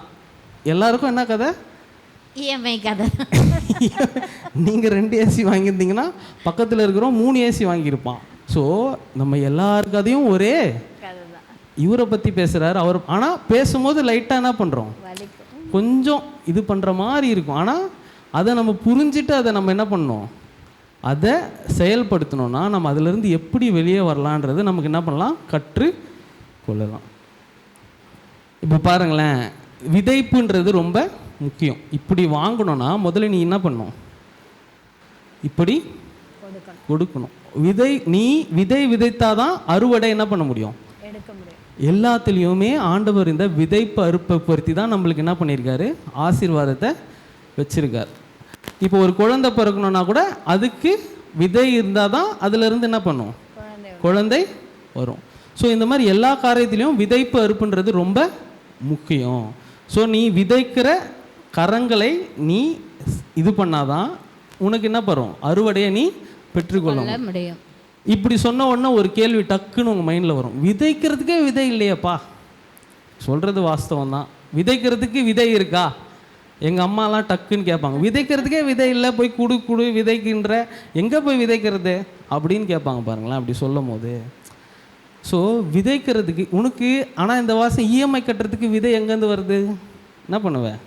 எல்லாருக்கும் என்ன கதை? இஎம்ஐ கதை. நீங்கள் 2 ஏசி வாங்கியிருந்தீங்கன்னா பக்கத்தில் இருக்கிறோம் 3 ஏசி வாங்கியிருப்பான். ஸோ நம்ம எல்லார் கதையும் ஒரே கதை தான். இவரை பற்றி பேசுகிறாரு அவர். ஆனால் பேசும்போது லைட்டாக என்ன பண்ணுறோம், வலிக்கும், கொஞ்சம் இது பண்ணுற மாதிரி இருக்கும். ஆனால் அதை நம்ம புரிஞ்சுட்டு அதை நம்ம என்ன பண்ணணும், அதை செயல்படுத்தணும்னா நம்ம அதிலிருந்து எப்படி வெளியே வரலான்றது நமக்கு என்ன பண்ணலாம், கற்று கொள்ளலாம். இப்போ பாருங்களேன், விதைப்புன்றது ரொம்ப முக்கியம். இப்படி வாங்கணும்னா முதல்ல நீ என்ன பண்ணணும், இப்படி கொடுக்கணும். நீ விதை விதைத்தாதான் அறுவடை என்ன பண்ண முடியும், எடுக்க முடியும். எல்லாத்துலேயுமே ஆண்டவர் இந்த விதைப்பு அறுப்பை பொருத்தி தான் நம்மளுக்கு என்ன பண்ணியிருக்காரு, ஆசீர்வாதத்தை வச்சிருக்கார். இப்போ ஒரு குழந்தை பிறக்கணும்னா கூட அதுக்கு விதை இருந்தால் தான் அதுலேருந்து என்ன பண்ணும், குழந்தை வரும். ஸோ இந்த மாதிரி எல்லா காரியத்திலையும் விதைப்பு அறுப்புன்றது ரொம்ப முக்கியம். ஸோ நீ விதைக்கிற கரங்களை நீ இது பண்ணாதான் உனக்கு என்ன வரும், அறுவடையை நீ பெற்றுக்கொள்ள முடியும். இப்படி சொன்ன உடனே ஒரு கேள்வி டக்குன்னு உங்கள் மைண்டில் வரும், விதைக்கிறதுக்கே விதை இல்லையப்பா. சொல்கிறது வாஸ்தவம் தான், விதைக்கிறதுக்கு விதை இருக்கா? எங்கள் அம்மாலாம் டக்குன்னு கேட்பாங்க, விதைக்கிறதுக்கே விதை இல்லை, போய் குடு விதைக்கின்ற, எங்கே போய் விதைக்கிறது அப்படின்னு கேட்பாங்க பாருங்களேன் அப்படி சொல்லும் போது. ஸோ விதைக்கிறதுக்கு உனக்கு, ஆனால் இந்த வாசம் இஎம்ஐ கட்டுறதுக்கு விதை எங்கேருந்து வருது? என்ன பண்ணுவேன்,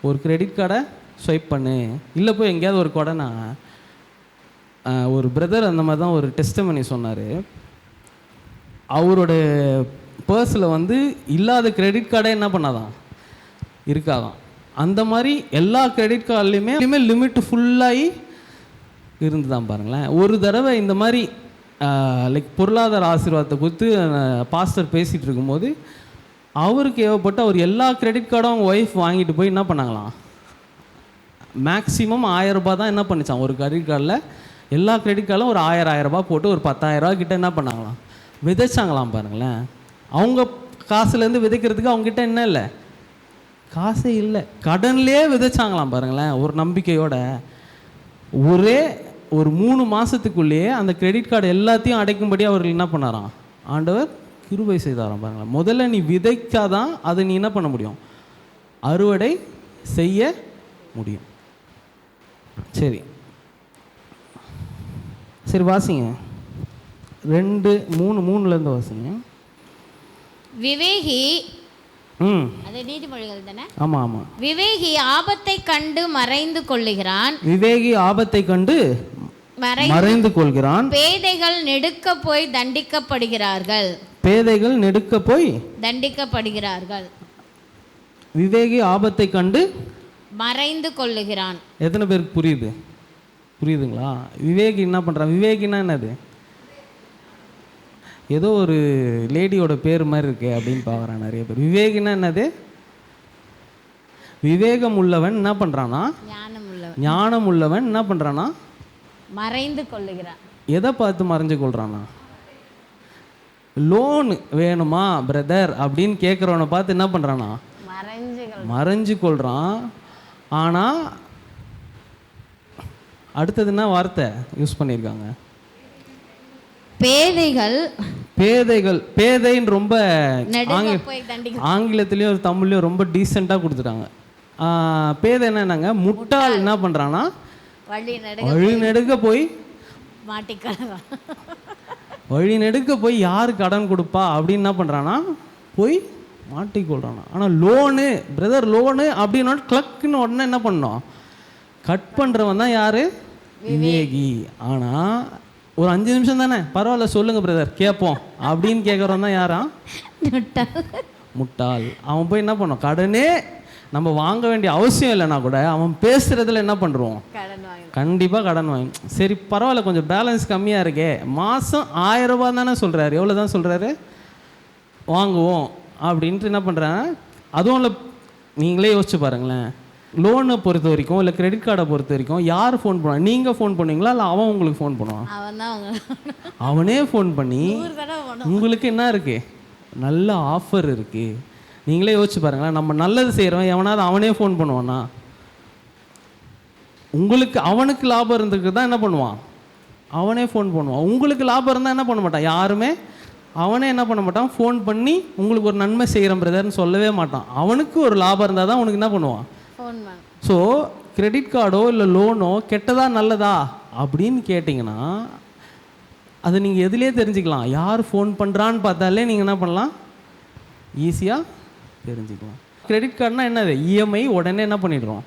ஒரு கிரெடிட் கார்டை ஸ்வைப் பண்ணு, இல்லை போய் எங்கேயாவது ஒரு கொடைனா. ஒரு பிரதர் அந்த மாதிரி தான் ஒரு டெஸ்டிமனி சொன்னார். அவரோட பர்ஸில் வந்து இல்லாத கிரெடிட் கார்டே என்ன பண்ணாதான் இருக்காதான். அந்த மாதிரி எல்லா கிரெடிட் கார்ட்லேயுமே லிமிட் ஃபுல்லாகி இருந்து தான் பாருங்களேன். ஒரு தடவை இந்த மாதிரி லைக் பொருளாதார ஆசீர்வாதத்தை கொடுத்து பாஸ்டர் பேசிகிட்டு இருக்கும்போது அவருக்கு ஏவப்பட்டு அவர் எல்லா கிரெடிட் கார்டும் அவங்க ஒய்ஃப் வாங்கிட்டு போய் என்ன பண்ணாங்களாம், மேக்ஸிமம் 1000 ரூபாய் தான் என்ன பண்ணிச்சான் ஒரு கிரெடிட் கார்டில். எல்லா கிரெடிட் கார்டும் ஒரு 1000 ரூபாய் போட்டு ஒரு 10,000 ரூபா கிட்ட என்ன பண்ணாங்களாம், விதைச்சாங்களாம் பாருங்களேன். அவங்க காசுலேருந்து விதைக்கிறதுக்கு அவங்ககிட்ட என்ன இல்லை, காசே இல்லை, கடன்லேயே விதைச்சாங்களாம் பாருங்களேன் ஒரு நம்பிக்கையோட. ஒரே ஒரு 3 மாதத்துக்குள்ளேயே அந்த கிரெடிட் கார்டு எல்லாத்தையும் அடைக்கும்படி அவர்கள் என்ன பண்ணாராம், ஆண்டவர் கிருபை செய்தாராம் பாருங்களேன். முதல்ல நீ விதைக்காதான் அதை நீ என்ன பண்ண முடியும், அறுவடை செய்ய முடியும். சரி சரி வாசிங்க 2:3 வாசிங்க. விவேகி, அது நீதிமொழிகள் தானே? ஆமாம் ஆமாம். விவேகி ஆபத்தை கண்டு மறைந்து கொள்ளுகிறான், விவேகி ஆபத்தை கண்டு மறைந்து கொள்கிறான். பேதைகள் நெடுக்க போய் தண்டிக்கப்படுகிறார்கள், பேதைகள் நெடுக்க போய் தண்டிக்கப்படுகிறார்கள். விவேகி ஆபத்தை கண்டு மறைந்து கொள்ளுகிறான். எத்தனை பேருக்கு புரியுதுங்களா? விவேகி என்ன பண்ணுறான், விவேகினா என்னது, ஏதோ ஒரு லேடியோட பேர் மாதிரி இருக்கு அப்படின்னு பார்க்குறான் நிறைய பேர். விவேகினா என்னது, விவேகம் உள்ளவன் என்ன பண்ணுறான்னா, ஞானம் உள்ளவன் என்ன பண்ணுறான்னா மறைந்து கொள்ளுகிறான். எதை பார்த்து மறைஞ்சு கொள்றானா, லோன் வேணுமா பிரதர் அப்படின்னு கேட்குறவனை பார்த்து என்ன பண்ணுறானா மறைஞ்சு கொள்றான். ஆனால் அடுத்தது என்ன வார்த்தை யூஸ் பண்ணியிருக்காங்க, பேதைன்னு ரொம்ப ஆங்கிலத்திலையும் ஒரு தமிழ்லையும் ரொம்ப டீசெண்டாக கொடுத்துட்டாங்க. பேதை என்னன்னாங்க, முட்டாள் என்ன பண்ணுறான்னா வழி நெடுக்க போய் வழி நெடுக்க போய் யார் கடன் கொடுப்பா அப்படின்னு என்ன பண்ணுறான்னா போய் மாட்டிக்கொள்றானா. ஆனால் லோனு பிரதர் லோனு அப்படின்னா கிளக்குன்னு உடனே என்ன பண்ணோம், கட் பண்ணுறவன் தான் யார், விவேகி. ஆனால் ஒரு 5 நிமிஷம் தானே பரவாயில்ல சொல்லுங்கள் பிரதர் கேட்போம் அப்படின்னு கேட்குறவன் தான் யாரா, முட்டாள். அவன் போய் என்ன பண்ணோம், கடனே நம்ம வாங்க வேண்டிய அவசியம் இல்லைன்னா கூட அவன் பேசுகிறதுல என்ன பண்ணுறோம், கண்டிப்பாக கடன் வாங்கி. சரி பரவாயில்ல கொஞ்சம் பேலன்ஸ் கம்மியாக இருக்கே, மாதம் 1000 ரூபா தானே சொல்கிறாரு, எவ்வளோ தான் சொல்கிறாரு, வாங்குவோம் அப்படின்ட்டு என்ன பண்ணுறாங்க. அதுவும் இல்லை, நீங்களே யோசிச்சு பாருங்களேன், லோனை பொறுத்த வரைக்கும் இல்லை கிரெடிட் கார்டை பொறுத்த வரைக்கும் யார் ஃபோன் பண்ணுவாங்க, நீங்கள் ஃபோன் பண்ணுவீங்களா இல்லை அவன் உங்களுக்கு ஃபோன் பண்ணுவான், அவனே ஃபோன் பண்ணி உங்களுக்கு என்ன இருக்குது, நல்ல ஆஃபர் இருக்குது. நீங்களே யோசிச்சு பாருங்களேன், நம்ம நல்லது செய்கிறோம் எவனாவது அவனே ஃபோன் பண்ணுவானா, உங்களுக்கு அவனுக்கு லாபம் இருந்துக்கு தான் என்ன பண்ணுவான், அவனே ஃபோன் பண்ணுவான். உங்களுக்கு லாபம் இருந்தால் என்ன பண்ண மாட்டான், யாருமே அவனே என்ன பண்ண மாட்டான், ஃபோன் பண்ணி உங்களுக்கு ஒரு நன்மை செய்கிறேன் பிரதர்னு சொல்லவே மாட்டான். அவனுக்கு ஒரு லாபம் இருந்தால் தான் உனக்கு என்ன பண்ணுவான். ஸோ கிரெடிட் கார்டோ இல்லை லோனோ கெட்டதா நல்லதா அப்படின்னு கேட்டிங்கன்னா அதை நீங்கள் எதுலேயே தெரிஞ்சுக்கலாம். யார் ஃபோன் பண்ணுறான்னு பார்த்தாலே நீங்கள் என்ன பண்ணலாம், ஈஸியாக தெரிஞ்சுக்கலாம். கிரெடிட் கார்டுனா என்னது, இஎம்ஐ உடனே என்ன பண்ணிடுறோம்,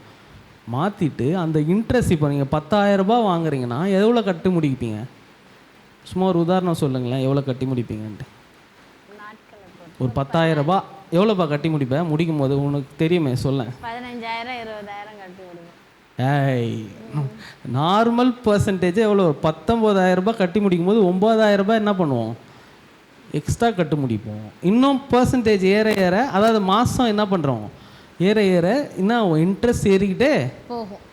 மாற்றிட்டு அந்த இன்ட்ரெஸ்ட் இப்போ நீங்கள் 10,000 ரூபாய் வாங்குறீங்கன்னா எவ்வளோ கட்டி முடிப்பீங்க, சும்மா ஒரு உதாரணம் சொல்லுங்களேன், எவ்வளோ கட்டி முடிப்பீங்கன்ட்டு. ஒரு 10,000 ரூபாய் எவ்வளோப்பா கட்டி முடிப்பேன், முடிக்கும் போது உனக்கு தெரியுமே, சொல்ல. 15,000 20,000 கட்டி முடிப்பேன். ஏய், நார்மல் பர்சன்டேஜ் எவ்வளோ, 19,000 ரூபாய் கட்டி முடிக்கும் போது 9,000 ரூபாய் என்ன பண்ணுவோம், எக்ஸ்ட்ரா கட்டு முடிப்போம். இன்னும் பர்சன்டேஜ் ஏற ஏற, அதாவது மாதம் என்ன பண்ணுறோம், ஏற ஏற என்ன இன்ட்ரெஸ்ட் ஏறிக்கிட்டே போகும்.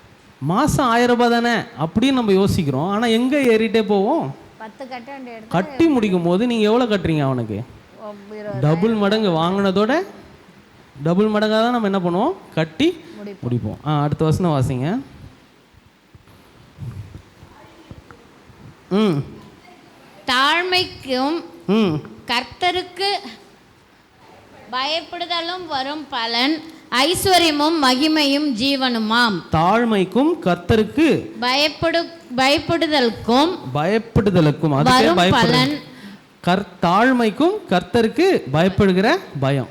மாதம் 1000 ரூபாய் தானே அப்படின்னு நம்ம யோசிக்கிறோம். ஆனால் எங்கே ஏறிட்டே போவோம், 10 கட்ட வேண்டிய இடத்துல கட்டி முடிக்கும் போது நீங்கள் எவ்வளோ கட்டுறீங்க, அவனுக்கு டபுள் மடங்கு, வாங்கினதோட டபுள் மடங்காக தான் நம்ம என்ன பண்ணுவோம், கட்டி முடிப்போம். அடுத்த வசனம் வாசிங்க. தாழ்மைக்கும் கர்த்தருக்கு பயப்படுதலும் வரும் பலன் ஐஸ்வர்யமும் மகிமையும் ஜீவனுமாம். தாழ்மைக்கும் கர்த்தருக்கு பயப்படுதலுக்கும் வரும் பலன். தாழ்மைக்கும் கர்த்தருக்கு பயப்படுகிற பயம்.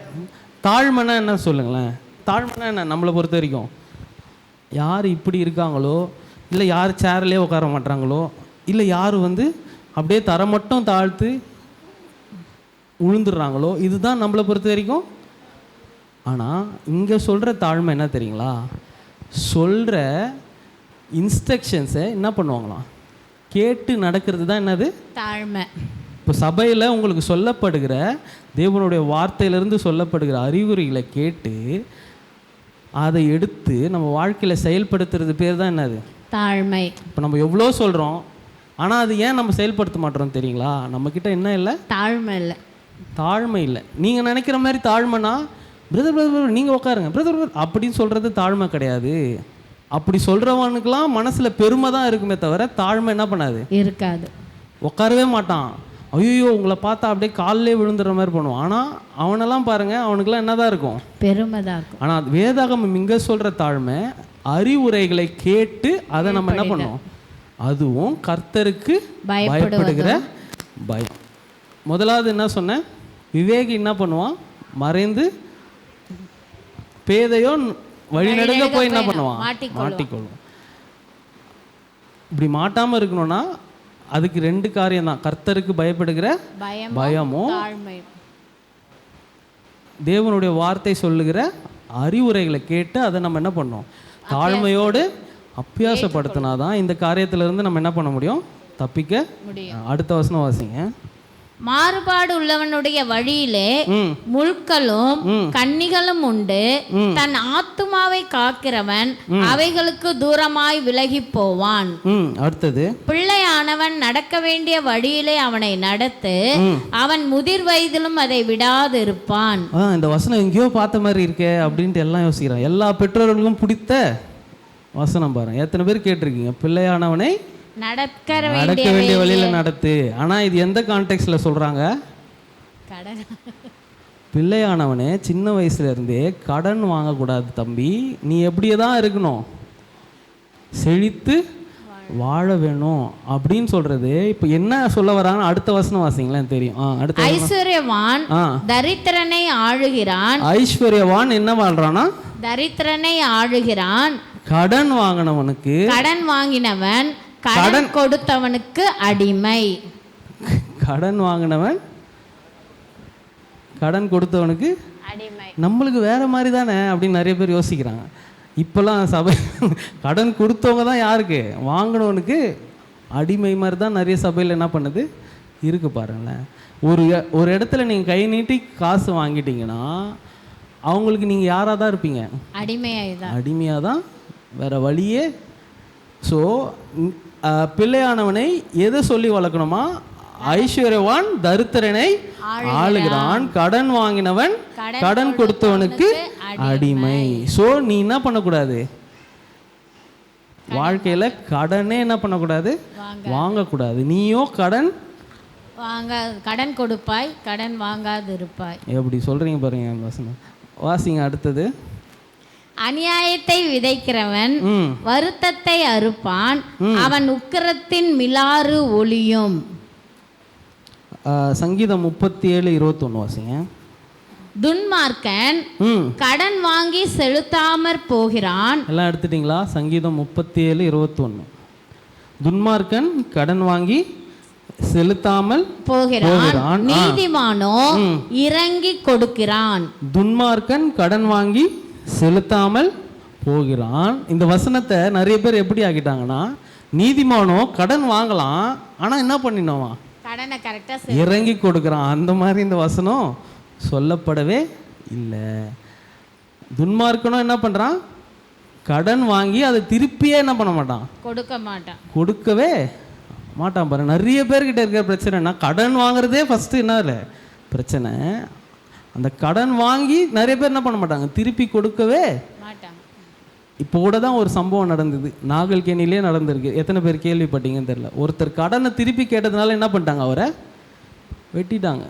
தாழ்மைனா என்ன சொல்லுங்களேன், தாழ்மைனா என்ன, நம்மளை பொறுத்த வரைக்கும் யார் இப்படி இருக்காங்களோ, இல்லை யார் சேர்லேயே உட்கார மாட்டாங்களோ, இல்லை யார் அப்படியே தர மட்டும் தாழ்த்து உழுந்துடுறாங்களோ, இதுதான் நம்மளை பொறுத்த வரைக்கும். ஆனால் இங்கே சொல்கிற தாழ்மை என்ன தெரியுங்களா, சொல்கிற இன்ஸ்ட்ரக்ஷன்ஸை என்ன பண்ணுவாங்களாம், கேட்டு நடக்கிறது தான் என்னது தாழ்மை. இப்போ சபையில் உங்களுக்கு சொல்லப்படுகிற தேவனுடைய வார்த்தையிலிருந்து சொல்லப்படுகிற அறிகுறிகளை கேட்டு அதை எடுத்து நம்ம வாழ்க்கையில் செயல்படுத்துறது பேர் தான் என்னது, தாழ்மை. இப்போ நம்ம எவ்வளோ சொல்கிறோம், ஆனால் அது ஏன் நம்ம செயல்படுத்த மாட்டோம் தெரியுங்களா, நம்மக்கிட்ட என்ன இல்லை, தாழ்மை இல்லை. நீங்கள் நினைக்கிற மாதிரி தாழ்மைனா பிரதர் நீங்கள் உட்காருங்க பிரதர் அப்படின்னு சொல்கிறது தாழ்மை கிடையாது. அப்படி சொல்கிறவனுக்கெல்லாம் மனசில் பெருமை தான் இருக்குமே தவிர தாழ்மை என்ன பண்ணாது, இருக்காது. உட்காரவே மாட்டான், ஐயோ உங்களை பார்த்தா அப்படியே காலிலே விழுந்துடுற மாதிரி பண்ணுவான். ஆனால் அவனெல்லாம் பாருங்கள், அவனுக்கெல்லாம் என்ன தான் இருக்கும், பெருமை தான் இருக்கும். ஆனால் வேதாகமம் இங்கே சொல்கிற தாழ்மை அறிவுரைகளை கேட்டு அதை நம்ம என்ன பண்ணுவோம், அதுவும் கர்த்தருக்கு பயப்படுகிற பயம். முதலாவது என்ன சொன்னேன், விவேகி என்ன பண்ணுவான், மறைந்து பேதையோ வழிநடுங்க போய் என்ன பண்ணுவான், மாட்டிக்கொள்ளும். இப்படி மாட்டாமல் இருக்கணும்னா அதுக்கு 2 காரியம் தான், கர்த்தருக்கு பயப்படுகிற பயமும் தேவனுடைய வார்த்தை சொல்லுகிற அறிவுரைகளை கேட்டு அதை நம்ம என்ன பண்ணோம், தாழ்மையோடு அபியாசப்படுத்தினாதான் இந்த காரியத்திலிருந்து நம்ம என்ன பண்ண முடியும், தப்பிக்க முடியும். அடுத்த வசனம் வாசிங்க. மாறுபாடு உள்ளவனுடைய வழியிலே முள்களும் கன்னிகளும் உண்டு, தன் ஆத்துமாவை காக்கிறவன் அவைகளுக்கு தூரமாய் விலகி போவான். அடுத்தது, பிள்ளையானவன் நடக்க வேண்டிய வழியிலே அவனை நடத்து, அவன் முதிர் வயதிலும் அதை விடாது இருப்பான். இந்த வசனம் எங்கேயோ பார்த்த மாதிரி இருக்கே அப்படின்ட்டு எல்லாம் யோசிக்கிறான். எல்லா பெற்றோர்களுக்கும் பிடித்த வசனம் பாருங்க. எத்தனை பேர் கேட்டிருக்கீங்க, பிள்ளையானவனை நடக்க வேண்டிய வழியில நடத்து. ஆனா இது எந்த கான்டெக்ட்ல சொல்றாங்க, பிள்ளையானவனே சின்ன வயசுல இருந்தே கடன் வாங்கக்கூடாது தம்பி, நீ எப்படியே தான் இருக்கணும், செழித்து வாழ வேணும் அப்படின்னு சொல்றது. இப்ப என்ன சொல்ல வராங்க, அடுத்த வசனம் வாசிங்களேன் தெரியும். அடுத்த, ஐஸ்வர்யவான் தரித்திரனை ஆளுகிறான். ஐஸ்வர்யவான் என்ன வாழ்றானா, தரித்திரனை ஆளுகிறான். கடன் வாங்கினவனுக்கு, கடன் வாங்கினவன் கடன் கொடுத்தவனுக்கு அடிமை. கடன் வாங்கினவன் கடன் கொடுத்தவனுக்கு அடிமை. நம்மளுக்கு வேற மாதிரி தானே அப்படின்னு நிறைய பேர் யோசிக்கிறாங்க. இப்போல்லாம் சபை கடன் கொடுத்தவங்க தான் யாருக்கு, வாங்கினவனுக்கு அடிமை மாதிரி தான் நிறைய சபையில் என்ன பண்ணுது இருக்கு பாருங்களேன். ஒரு இடத்துல நீங்கள் கை நீட்டி காசு வாங்கிட்டீங்கன்னா அவங்களுக்கு நீங்கள் யாராக தான் இருப்பீங்க, அடிமையாக தான், வேற வழியே. ஸோ பிள்ளையானவனை எதை சொல்லி வளர்க்கணுமா, ஐஸ்வர்யவான் தரித்திரனை ஆளுகிறான், கடன் வாங்கினவன் கடன் கொடுத்தவனுக்கு அடிமை. ஸோ நீ என்ன பண்ணக்கூடாது, வாழ்க்கையில் கடனே என்ன பண்ணக்கூடாது, வாங்கக்கூடாது. நீயோ கடன் கடன் கொடுப்பாய், கடன் வாங்காது இருப்பாய். எப்படி சொல்கிறீங்க பாருங்க வசனம். வாசிங்க அடுத்தது. அநியாயத்தை விதைக்கிறவன் வருத்தத்தை அறுப்பான், அவன் உக்கிரத்தின் மிலாறு ஒளியும். சங்கீதம் 37:21 வாசிங்க. துன்மார்க்கன் கடன் வாங்கி செலுத்தாமற் போகிறான். எல்லாம் எடுத்துட்டீங்களா? சங்கீதம் 37:21. துன்மார்க்கன் கடன் வாங்கி செலுத்தாமல் போகிறான், நீதிமானோ இறங்கி கொடுக்கிறான். துன்மார்க்கன் கடன் வாங்கி செலுத்தாமல் போகிறான். இந்த வசனத்தை நிறைய பேர் எப்படி ஆக்கிட்டாங்கன்னா, நீதிமானோ கடன் வாங்கலாம், ஆனால் என்ன பண்ணினோமா, கடனை கரெக்டாக இறங்கி கொடுக்குறான். அந்த மாதிரி இந்த வசனம் சொல்லப்படவே இல்லை. துன்மார்க்கனும் என்ன பண்ணுறான், கடன் வாங்கி அதை திருப்பியே என்ன பண்ண மாட்டான், கொடுக்கவே மாட்டான். பாரு, நிறைய பேர்கிட்ட இருக்கிற பிரச்சனைனா கடன் வாங்குறதே ஃபஸ்ட்டு என்ன இல்லை பிரச்சனை. அந்த கடன் வாங்கி நிறைய பேர் என்ன பண்ண மாட்டாங்க, திருப்பி கொடுக்கவே மாட்டாங்க. இப்போ கூட தான் ஒரு சம்பவம் நடந்தது, நாகல்கேணிலே நடந்திருக்கு. எத்தனை பேர் கேள்விப்பட்டீங்கன்னு தெரியல. ஒருத்தர் கடனை திருப்பி கேட்டதுனால என்ன பண்ணிட்டாங்க, அவரை வெட்டிட்டாங்க.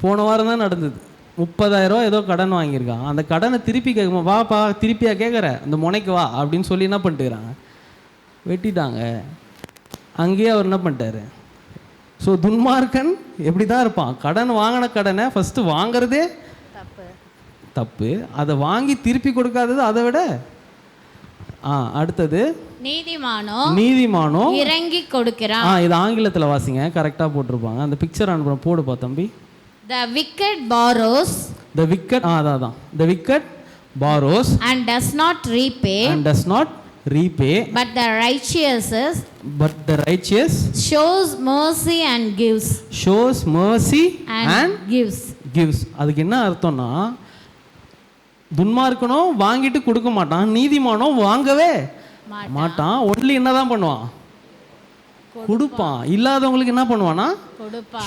போன வாரம் தான் நடந்தது. 30,000 ஏதோ கடன் வாங்கியிருக்கான். அந்த கடனை திருப்பி கேட்கும், வாப்பா திருப்பியா கேட்குற, அந்த முனைக்கு வா அப்படின்னு சொல்லி என்ன பண்ணிட்டுக்கிறாங்க, வெட்டிட்டாங்க. அங்கேயே அவர் என்ன பண்ணிட்டாரு. ஸோ துன்மார்க்கன் எப்படி தான் இருப்பான், கடன் வாங்கின கடனை ஃபஸ்ட்டு வாங்கிறதே தப்பு, அதை வாங்கி திருப்பி கொடுக்காதது அதை விட. அடுத்தது நீதிமானோ இறங்கி கொடுக்கிறான். இது ஆங்கிலத்தில் வாசிங்க, கரெக்டாக போட்டிருப்பாங்க. அந்த பிக்சர் அனுப்புகிறேன், போடுப்பா தம்பி. The wicked borrows. The wicked The wicked borrows and does not repay. But the righteous shows mercy and gives. அதுக்கு என்ன அர்த்தம்னா, துன்மார்க்கனோ வாங்கிட்டு கொடுக்க மாட்டான், நீதிமானோ வாங்கவே மாட்டான். ஒன்லி என்னதான் பண்ணுவான், கொடுப்பான். இல்லாதவங்களுக்கு என்ன பண்ணுவானா,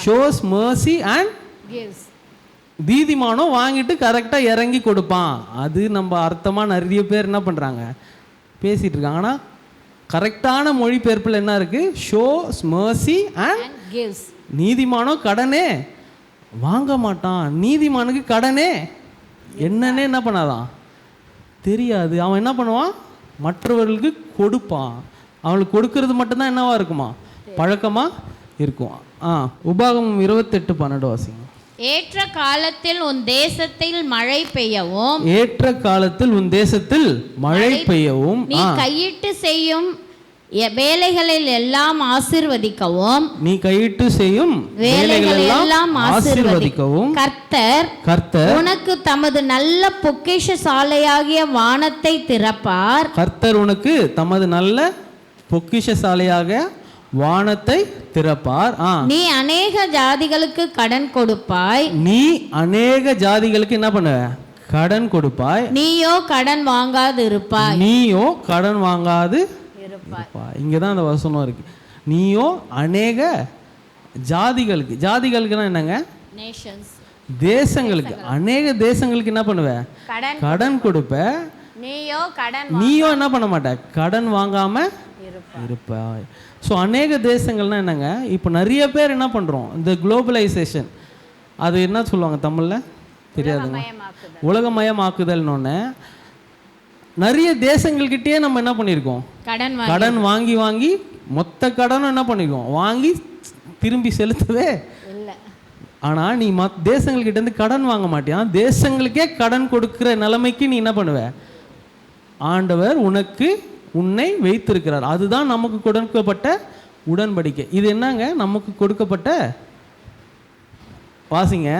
ஷோஸ் mercy and gives. நீதிமானோ வாங்கிட்டு கரெக்டாக இறங்கி கொடுப்பான். அது நம்ம அர்த்தமாக நிறைய பேர் என்ன பண்ணுறாங்க, பேசிகிட்டு இருக்காங்க. ஆனால் கரெக்டான மொழிபெயர்ப்பில் என்ன இருக்குது, ஷோஸ் mercy and gives. நீதிமானோ கடனே வாங்க மாட்டான். நீதிமானுக்கு கடனே என்னன்னே என்ன பண்ணாதான் தெரியாது. அவன் என்ன பண்ணுவான், மற்றவர்களுக்கு கொடுப்பான். அவனுக்கு கொடுக்கறது மட்டும்தான் என்னவா இருக்குமா, பழக்கமாக இருக்கும். உபாகமம் 28:12 வாசிங்க. ஏற்ற காலத்தில் உன் தேசத்தில் மழை பெய்யவும், நீ கையிட்டு செய்யும் வேலைகளில் எல்லாம் ஆசீர்வதிக்கவும், கர்த்தர் உனக்கு தமது நல்ல பொக்கிஷசாலையாகிய வானத்தை திறப்பார். கர்த்தர் உனக்கு தமது நல்ல பொக்கிஷசாலையாக வானத்தை திறப்பார். நீ அநேக ஜாதிகளுக்கு கடன் கொடுப்பாய். என்ன பண்ணுவ, கடன் கொடுப்பாய். நீயோ கடன் வாங்காது இருப்பாய். இங்கதான் அந்த வசனம் இருக்கு. நீயோ அநேக ஜாதிகளுக்குன்னா என்னங்க, தேசங்களுக்கு, அநேக தேசங்களுக்கு என்ன பண்ணுவ, கடன் கொடுப்ப. நீயோ என்ன பண்ண மாட்ட, கடன் வாங்காம இருப்பாய். ஸோ அநேக தேசங்கள்னா என்னங்க, இப்போ நிறைய பேர் என்ன பண்ணுறோம், இந்த குளோபலைசேஷன், அது என்ன சொல்லுவாங்க தமிழில் தெரியாதுங்க, உலகமயமாக்குதல்னு நிறைய தேசங்கள்கிட்டயே நம்ம என்ன பண்ணியிருக்கோம், கடன் வாங்கி வாங்கி மொத்த கடனும் என்ன பண்ணிருக்கோம், வாங்கி திரும்பி செலுத்தவே இல்லை. ஆனால் நீ தேசங்கள்கிட்டேருந்து கடன் வாங்க மாட்டியான், தேசங்களுக்கே கடன் கொடுக்குற நிலைமைக்கு நீ என்ன பண்ணுவ, ஆண்டவர் உன்னை வைத்திருக்கிறார். அதுதான் நமக்கு கொடுக்கப்பட்ட உடன்படிக்கை. இது என்னங்க, நமக்கு கொடுக்கப்பட்ட, வாசிங்க.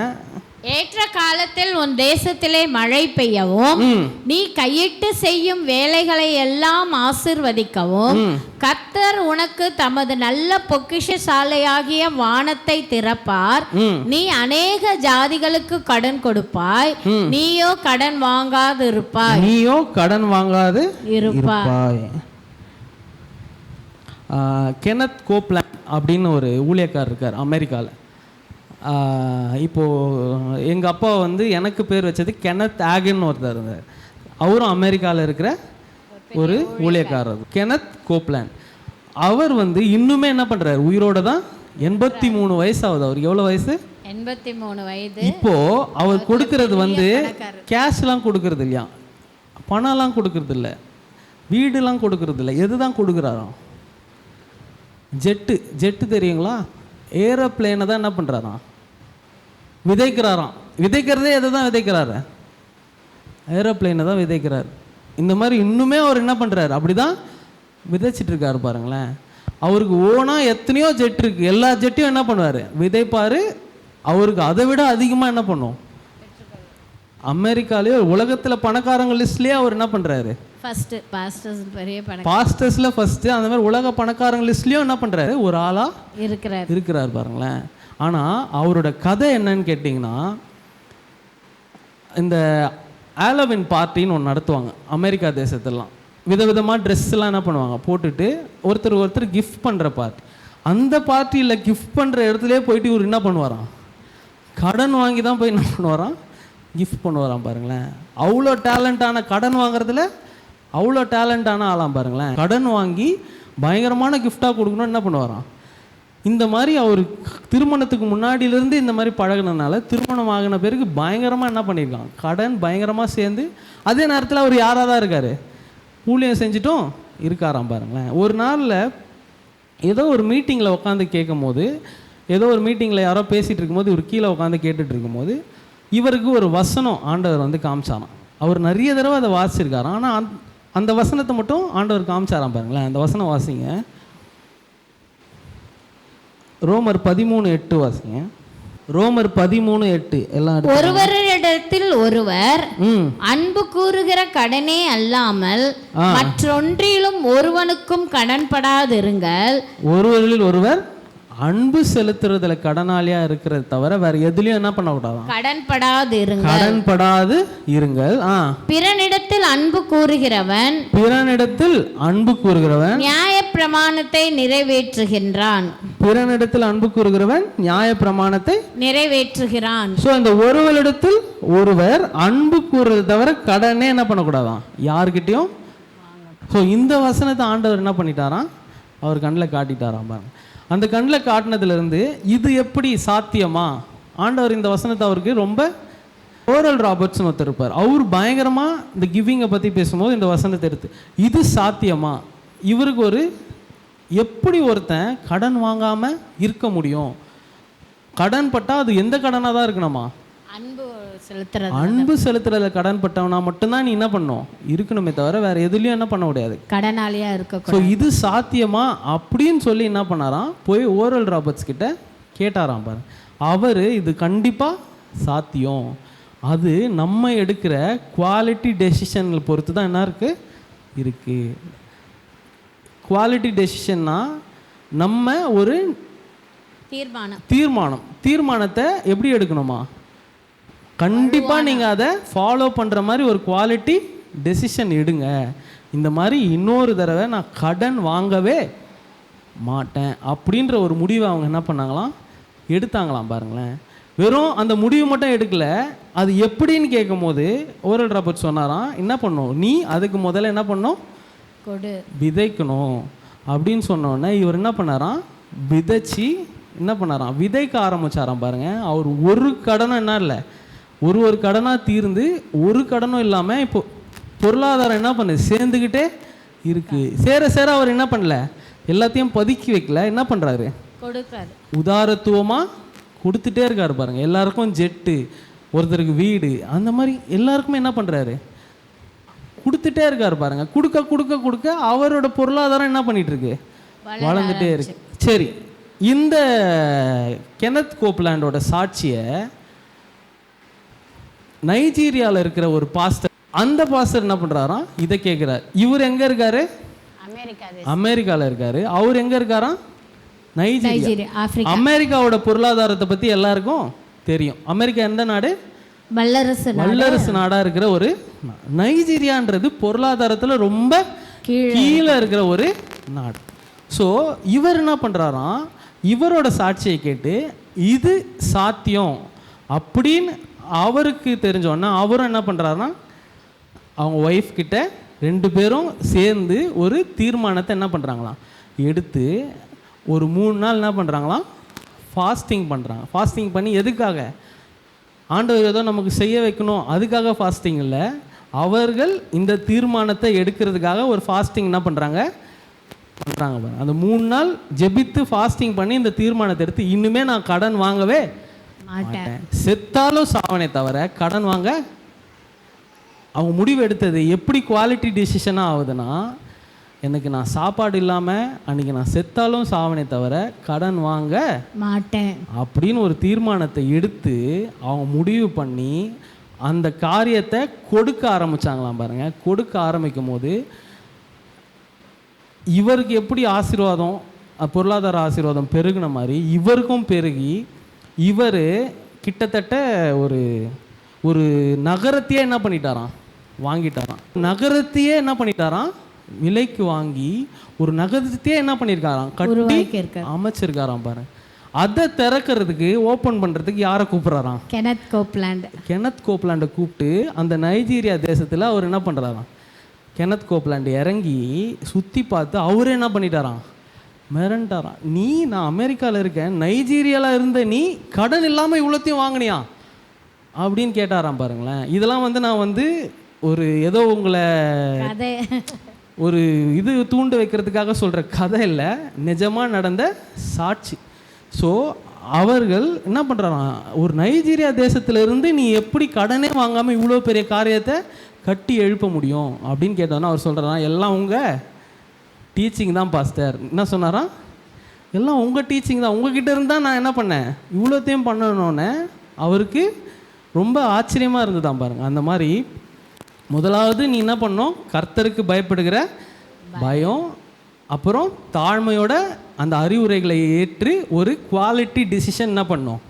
ஏற்ற காலத்தில் உன் தேசத்திலே மழை பெய்யவும், நீ கையிட்டு செய்யும் வேலைகளை எல்லாம் ஆசீர்வதிக்கவும், கர்த்தர் உனக்கு தமது நல்ல பொக்கிஷசாலையாகிய வானத்தை திறப்பார். நீ அநேக ஜாதிகளுக்கு கடன் கொடுப்பாய். நீயோ கடன் வாங்காது இருப்பாய். கெனத் கோப்லாண்ட் அப்படின்னு ஒரு ஊழியக்காரர் இருக்கார் அமெரிக்காவில். இப்போது எங்கள் அப்பா எனக்கு பேர் வச்சது கெனத் ஆகன் ஒருத்தர் இருந்தார். அவரும் அமெரிக்காவில் இருக்கிற ஒரு ஊழியக்காரர் கெனத் கோப்லாண்ட். அவர் வந்து இன்னுமே என்ன பண்றாரு, உயிரோட தான். 83 வயசு ஆகுது. அவருக்கு எவ்வளோ வயசு? 83 வயது. இப்போ அவர் கொடுக்கறது வந்து கேஷ்லாம் கொடுக்கறது இல்லையா, பணம்லாம் கொடுக்கறது இல்லை, வீடுலாம் கொடுக்கறது இல்லை. எதுதான் கொடுக்குறாராம்? ஜெட்டு தெரியுங்களா? ஏரோப்ளேனை தான் என்ன பண்ணுறாராம், விதைக்கிறாராம். விதைக்கிறதே எதை தான் விதைக்கிறாரு? ஏரோப்ளேனை தான் விதைக்கிறார். இந்த மாதிரி இன்னுமே அவர் என்ன பண்ணுறாரு, அப்படி தான் விதைச்சிட்டு இருக்காரு பாருங்களேன். அவருக்கு ஓனாக எத்தனையோ ஜெட் இருக்குது. எல்லா ஜெட்டையும் என்ன பண்ணுவார், விதைப்பார். அவருக்கு அதை விட அதிகமாக என்ன பண்ணும், அமெரிக்காலேயோ உலகத்தில் பணக்காரங்க லிஸ்ட்லேயே அவர் என்ன பண்ணுறாரு, பாஸ்டர்ஸில் ஃபஸ்ட்டு. அந்த மாதிரி உலக பணக்காரங்க லிஸ்ட்லேயும் என்ன பண்ணுறாரு, ஒரு ஆளாக இருக்கிறார் பாருங்களேன். ஆனால் அவரோட கதை என்னன்னு கேட்டிங்கன்னா, இந்த ஹாலோவின் பார்ட்டின்னு ஒன்று நடத்துவாங்க அமெரிக்கா தேசத்துலாம். விதவிதமாக ட்ரெஸ்லாம் என்ன பண்ணுவாங்க போட்டுட்டு ஒருத்தர் கிஃப்ட் பண்ணுற பார்ட்டி. அந்த பார்ட்டியில் கிஃப்ட் பண்ணுற இடத்துலேயே போயிட்டு இவர் என்ன பண்ணுவாராம், கடன் வாங்கி தான் போய் என்ன பண்ணுவாராம், கிஃப்ட் பண்ணுவாராம் பாருங்களேன். அவ்வளோ டேலண்டான, கடன் வாங்குறதுல அவ்வளோ டேலண்டான ஆளாம் பாருங்களேன். கடன் வாங்கி பயங்கரமான கிஃப்டாக கொடுக்கணும்னு என்ன பண்ணுவாராம். இந்த மாதிரி அவர் திருமணத்துக்கு முன்னாடியிலேருந்து இந்த மாதிரி பழகினதுனால திருமணம் ஆகின பிறகு பயங்கரமாக என்ன பண்ணியிருக்காங்க, கடன் பயங்கரமாக சேர்ந்து. அதே நேரத்தில் அவர் யாராக தான் இருக்கார், ஊழியம் செஞ்சுட்டும் இருக்காராம் பாருங்களேன். ஒரு நாளில் ஏதோ ஒரு மீட்டிங்கில் உட்காந்து கேட்கும் போது, ஏதோ ஒரு மீட்டிங்கில் யாரோ பேசிகிட்டு இருக்கும்போது இவர் கீழே உட்காந்து கேட்டுட்டு இருக்கும்போது இவருக்கு ஒரு வசனம் ஆண்டவர் வந்து காமிச்சாராம். அவர் நிறைய தடவை அதை வாசிச்சிருக்காராம். ஆனால் அந்த வசனத்தை மட்டும் ஆண்டவர் காமிச்சாராம் பாருங்களேன். அந்த வசனம் வாசிங்க, ரோமர் 13:8 வாசிங்க. ரோமர் 13:8 எல்லாம். ஒருவரிடத்தில் ஒருவர் அன்பு கூறுகிற கடனே அல்லாமல் மற்றொன்றிலும் ஒருவனுக்கும் கடன்படாதிருங்கள். ஒருவரில் ஒருவர் அன்பு செலுத்துறதுல கடனாளியா இருக்கிறது தவிர வேற எதுலயும் என்ன பண்ணக்கூடாது, கடன்படாது இருங்கள். பிறனிடத்தில் அன்பு கூறுகிறவன் நியாய பிரமாணத்தை நிறைவேற்றுகின்றான். பிறனிடத்தில் அன்பு கூறுகிறவன் நியாய பிரமாணத்தை நிறைவேற்றுகிறான். சோ இந்த ஒருவரிடத்தில் ஒருவர் அன்பு கூறுறது தவிர கடனே என்ன பண்ணக்கூடாதான் யாருக்கிட்டையும். ஸோ இந்த வசனத்தை ஆண்டவர் என்ன பண்ணிட்டாராம், அவர் கண்ணில் காட்டிட்டாராம் பாருங்க. அந்த கண்ணில் காட்டினதுலேருந்து இது எப்படி சாத்தியமா, ஆண்டவர் இந்த வசனத்தை அவருக்கு ரொம்ப ஓரல் ராபர்ட்ஸ்னு ஒருத்தர் இருப்பார், அவர் பயங்கரமாக இந்த கிவிங்கை பற்றி பேசும்போது இந்த வசனத்தை எடுத்து இது சாத்தியமா, இவருக்கு ஒரு எப்படி ஒருத்தன் கடன் வாங்காமல் இருக்க முடியும், கடன் பட்டால் அது எந்த கடனாக தான் இருக்கணுமா, அன்பு செலுத்துறதுல கடன் பட்டவனா மட்டும்தான் நீ என்ன பண்ணும் இருக்கணுமே தவிர வேற எதுலயும் என்ன பண்ண முடியாது, கடனாளியா இருக்க. ஸோ இது சாத்தியமா அப்படின்னு சொல்லி என்ன பண்ணாராம், போய் ஓரல் ராபர்ட்ஸ் கிட்ட கேட்டாராம் பாரு. அவர் இது கண்டிப்பா சாத்தியம், அது நம்ம எடுக்கிற குவாலிட்டி டெசிஷன்களை பொறுத்து தான் என்ன இருக்கு. குவாலிட்டி டெசிஷன்னா நம்ம ஒரு தீர்மானத்தை எப்படி எடுக்கணுமா, கண்டிப்பாக நீங்கள் அதை ஃபாலோ பண்ணுற மாதிரி ஒரு குவாலிட்டி டெசிஷன் எடுங்க. இந்த மாதிரி இன்னொரு தடவை நான் கடன் வாங்கவே மாட்டேன் அப்படின்ற ஒரு முடிவை அவங்க என்ன பண்ணாங்களாம், எடுத்தாங்களாம் பாருங்களேன். வெறும் அந்த முடிவு மட்டும் எடுக்கல, அது எப்படின்னு கேட்கும் போது ஓரல் ராபர்ட் சொன்னாராம், என்ன பண்ணும் நீ அதுக்கு முதல்ல என்ன பண்ணும், விதைக்கணும் அப்படின்னு சொன்னோடனே இவர் என்ன பண்ணாராம், விதைச்சி என்ன பண்ணாராம், விதைக்க ஆரம்பிச்சாராம் பாருங்க. அவர் ஒரு கடனும் என்ன இல்லை, ஒரு கடனாக தீர்ந்து ஒரு கடனும் இல்லாமல் இப்போ பொருளாதாரம் என்ன பண்ணுது, சேர்ந்துக்கிட்டே இருக்கு. சேர அவர் என்ன பண்ணல, எல்லாத்தையும் பதுக்கி வைக்கல, என்ன பண்ணுறாரு, உதாரத்துவமாக கொடுத்துட்டே இருக்காரு பாருங்க. எல்லாருக்கும் ஜெட்டு, ஒருத்தருக்கு வீடு, அந்த மாதிரி எல்லாருக்குமே என்ன பண்ணுறாரு, கொடுத்துட்டே இருக்காரு பாருங்க. கொடுக்க கொடுக்க கொடுக்க அவரோட பொருளாதாரம் என்ன பண்ணிட்டு இருக்கு, வளர்ந்துட்டே இருக்கு. சரி, இந்த கெனத் கோப்லாண்டோட சாட்சியை நைஜீரியாவில் இருக்கிற ஒரு பாஸ்டர், அந்த பாஸ்டர் என்ன பண்ணுறாராம், இதை கேட்குறாரு. இவர் எங்கே இருக்காரு, அமெரிக்காவில் இருக்காரு. அவர் எங்கே இருக்காராம், நைஜீரியா. அமெரிக்காவோட பொருளாதாரத்தை பற்றி எல்லாருக்கும் தெரியும். அமெரிக்கா எந்த நாடு, வல்லரசு நாடாக இருக்கிற ஒரு நைஜீரியான்றது பொருளாதாரத்தில் ரொம்ப கீழே இருக்கிற ஒரு நாடு. ஸோ இவர் என்ன பண்ணுறாராம், இவரோட சாட்சியை கேட்டு இது சாத்தியம் அப்படின்னு அவருக்கு தெரிஞ்சோன்னா அவரும் என்ன பண்ணுறாருன்னா அவங்க ஒய்ஃப் கிட்ட 2 பேரும் சேர்ந்து ஒரு தீர்மானத்தை என்ன பண்ணுறாங்களாம், எடுத்து ஒரு 3 நாள் என்ன பண்ணுறாங்களாம், ஃபாஸ்டிங் பண்ணுறாங்க. ஃபாஸ்டிங் பண்ணி எதுக்காக? ஆண்டவர் ஏதோ நமக்கு செய்ய வைக்கணும் அதுக்காக ஃபாஸ்டிங் இல்லை, அவர்கள் இந்த தீர்மானத்தை எடுக்கிறதுக்காக ஒரு ஃபாஸ்டிங் என்ன பண்ணுறாங்க பாருங்க. அந்த 3 நாள் ஜெபித்து ஃபாஸ்டிங் பண்ணி இந்த தீர்மானத்தை எடுத்து இனிமே நான் கடன் வாங்கவே மாட்டேன், செத்தாலும் சாவனே தவிர கடன் வாங்க. அவங்க முடிவு எடுத்தது எப்படி குவாலிட்டி டிசிஷனாக ஆகுதுன்னா, எனக்கு நான் சாப்பாடு இல்லாமல் அன்றைக்கி நான் செத்தாலும் சாவனே தவிர கடன் வாங்க மாட்டேன் அப்படின்னு ஒரு தீர்மானத்தை எடுத்து அவங்க முடிவு பண்ணி அந்த காரியத்தை கொடுக்க ஆரம்பித்தாங்களாம் பாருங்கள். கொடுக்க ஆரம்பிக்கும் போது இவருக்கு எப்படி ஆசீர்வாதம், பொருளாதார ஆசீர்வாதம் பெருகின மாதிரி இவருக்கும் பெருகி இவர் கிட்டத்தட்ட ஒரு நகரத்தையே என்ன பண்ணிட்டாராம், வாங்கிட்டாராம். நகரத்தையே என்ன பண்ணிட்டாராம், விலைக்கு வாங்கி ஒரு நகரத்தையே என்ன பண்ணியிருக்காராம், கட்டி அமைச்சிருக்காராம் பாரு. அதை திறக்கிறதுக்கு ஓப்பன் பண்ணுறதுக்கு யாரை கூப்பிட்றாராம், கெனத் கோப்லாண்டை கூப்பிட்டு அந்த நைஜீரியா தேசத்தில் அவர் என்ன பண்ணுறாராம், கெனத் கோப்லாண்டு இறங்கி சுற்றி பார்த்து அவரே என்ன பண்ணிட்டாராம், மிரண்டாராம். நான் அமெரிக்காவில் இருக்கேன், நைஜீரியாவில் இருந்த நீ கடன் இல்லாமல் இவ்வளோத்தையும் வாங்கினியா அப்படின்னு கேட்டாராம் பாருங்களேன். இதெல்லாம் நான் ஒரு ஏதோ உங்களை ஒரு தூண்டு வைக்கிறதுக்காக சொல்கிற கதை இல்லை, நிஜமாக நடந்த சாட்சி. ஸோ அவர்கள் என்ன பண்ணுறாராம், ஒரு நைஜீரியா தேசத்திலிருந்து நீ எப்படி கடனே வாங்காமல் இவ்வளோ பெரிய காரியத்தை கட்டி எழுப்ப முடியும் அப்படின்னு கேட்டோன்னா அவர் சொல்கிறாராம், எல்லாம் உங்கள் டீச்சிங் தான் பாஸ்டர். என்ன சொன்னாராம், எல்லாம் உங்கள் டீச்சிங் தான், உங்ககிட்ட இருந்தால் நான் என்ன பண்ணேன் இவ்வளோத்தையும் பண்ணணுன்னே அவருக்கு ரொம்ப ஆச்சரியமாக இருந்துதான் பாருங்கள். அந்த மாதிரி முதலாவது நீ என்ன பண்ணணும், கர்த்தருக்கு பயப்படுகிற பயம், அப்புறம் தாழ்மையோட அந்த அறிவுரைகளை ஏற்று ஒரு குவாலிட்டி டிசிஷன் என்ன பண்ணணும்.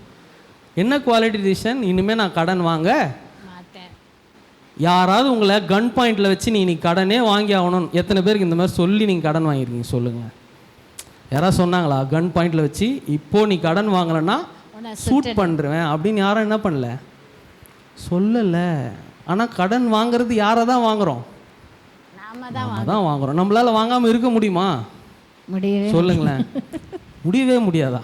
என்ன குவாலிட்டி டிசிஷன், இனிமேல் நான் கடன் வாங்க மாட்டேன். யாராவது உங்களை கன் பாயிண்டில் வச்சு நீ கடனே வாங்கி ஆகணும், எத்தனை பேருக்கு இந்த மாதிரி சொல்லி நீங்கள் கடன் வாங்கியிருக்கீங்க சொல்லுங்கள். யாராவது சொன்னாங்களா கன் பாயிண்டில் வச்சு இப்போது நீ கடன் வாங்கலைன்னா ஷூட் பண்ணுறேன் அப்படின்னு யாரும் என்ன பண்ணல சொல்லலை. ஆனால் கடன் வாங்குறது யாரை தான் வாங்குகிறோம், நாம தான் வாங்குகிறோம். நம்மளால் வாங்காமல் இருக்க முடியுமா சொல்லுங்களேன், முடியவே முடியாதா?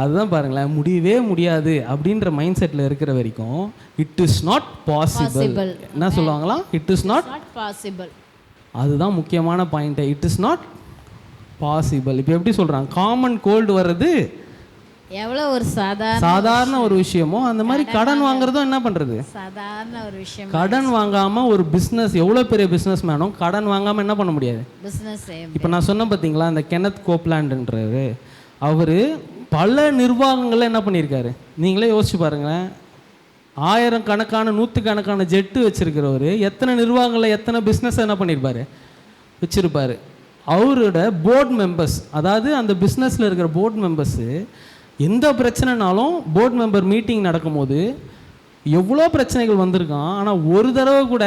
அதுதான் பாருங்களேன், முடியவே முடியாது அப்படின்ற மைண்ட் செட்டில் இருக்கிற வரைக்கும் இட் இஸ் நாட் பாசிபிள். என்ன சொல்லுவாங்களா, இட் இஸ் நாட் பாசிபிள். அதுதான் முக்கியமான point, it is not possible. இப்போ எப்படி சொல்கிறாங்க, காமன் கோல்டு வர்றது எவ்வளோ ஒரு சாதாரண ஒரு விஷயமோ அந்த மாதிரி கடன் வாங்குறதும் என்ன பண்ணுறது சாதாரண ஒரு விஷயம். கடன் வாங்காமல் ஒரு பிஸ்னஸ், எவ்வளோ பெரிய பிஸ்னஸ் மேனும் கடன் வாங்காமல் என்ன பண்ண முடியாது பிஸ்னஸ். இப்போ நான் சொன்னேன் பார்த்தீங்களா, அந்த கெனத் கோப்லாண்டுன்றாரு, அவர் பல நிர்வாகங்களை என்ன பண்ணியிருக்காரு, நீங்களே யோசிச்சு பாருங்களேன். 1000 கணக்கான 100 கணக்கான ஜெட்டு வச்சுருக்கிறவர் எத்தனை நிர்வாகங்களை எத்தனை பிஸ்னஸ் என்ன பண்ணியிருப்பார் வச்சுருப்பார். அவரோட போர்டு மெம்பர்ஸ், அதாவது அந்த பிஸ்னஸில் இருக்கிற போர்டு மெம்பர்ஸு எந்த பிரச்சனைனாலும் போர்டு மெம்பர் மீட்டிங் நடக்கும்போது எவ்வளோ பிரச்சனைகள் வந்திருக்கான், ஆனால் ஒரு தடவை கூட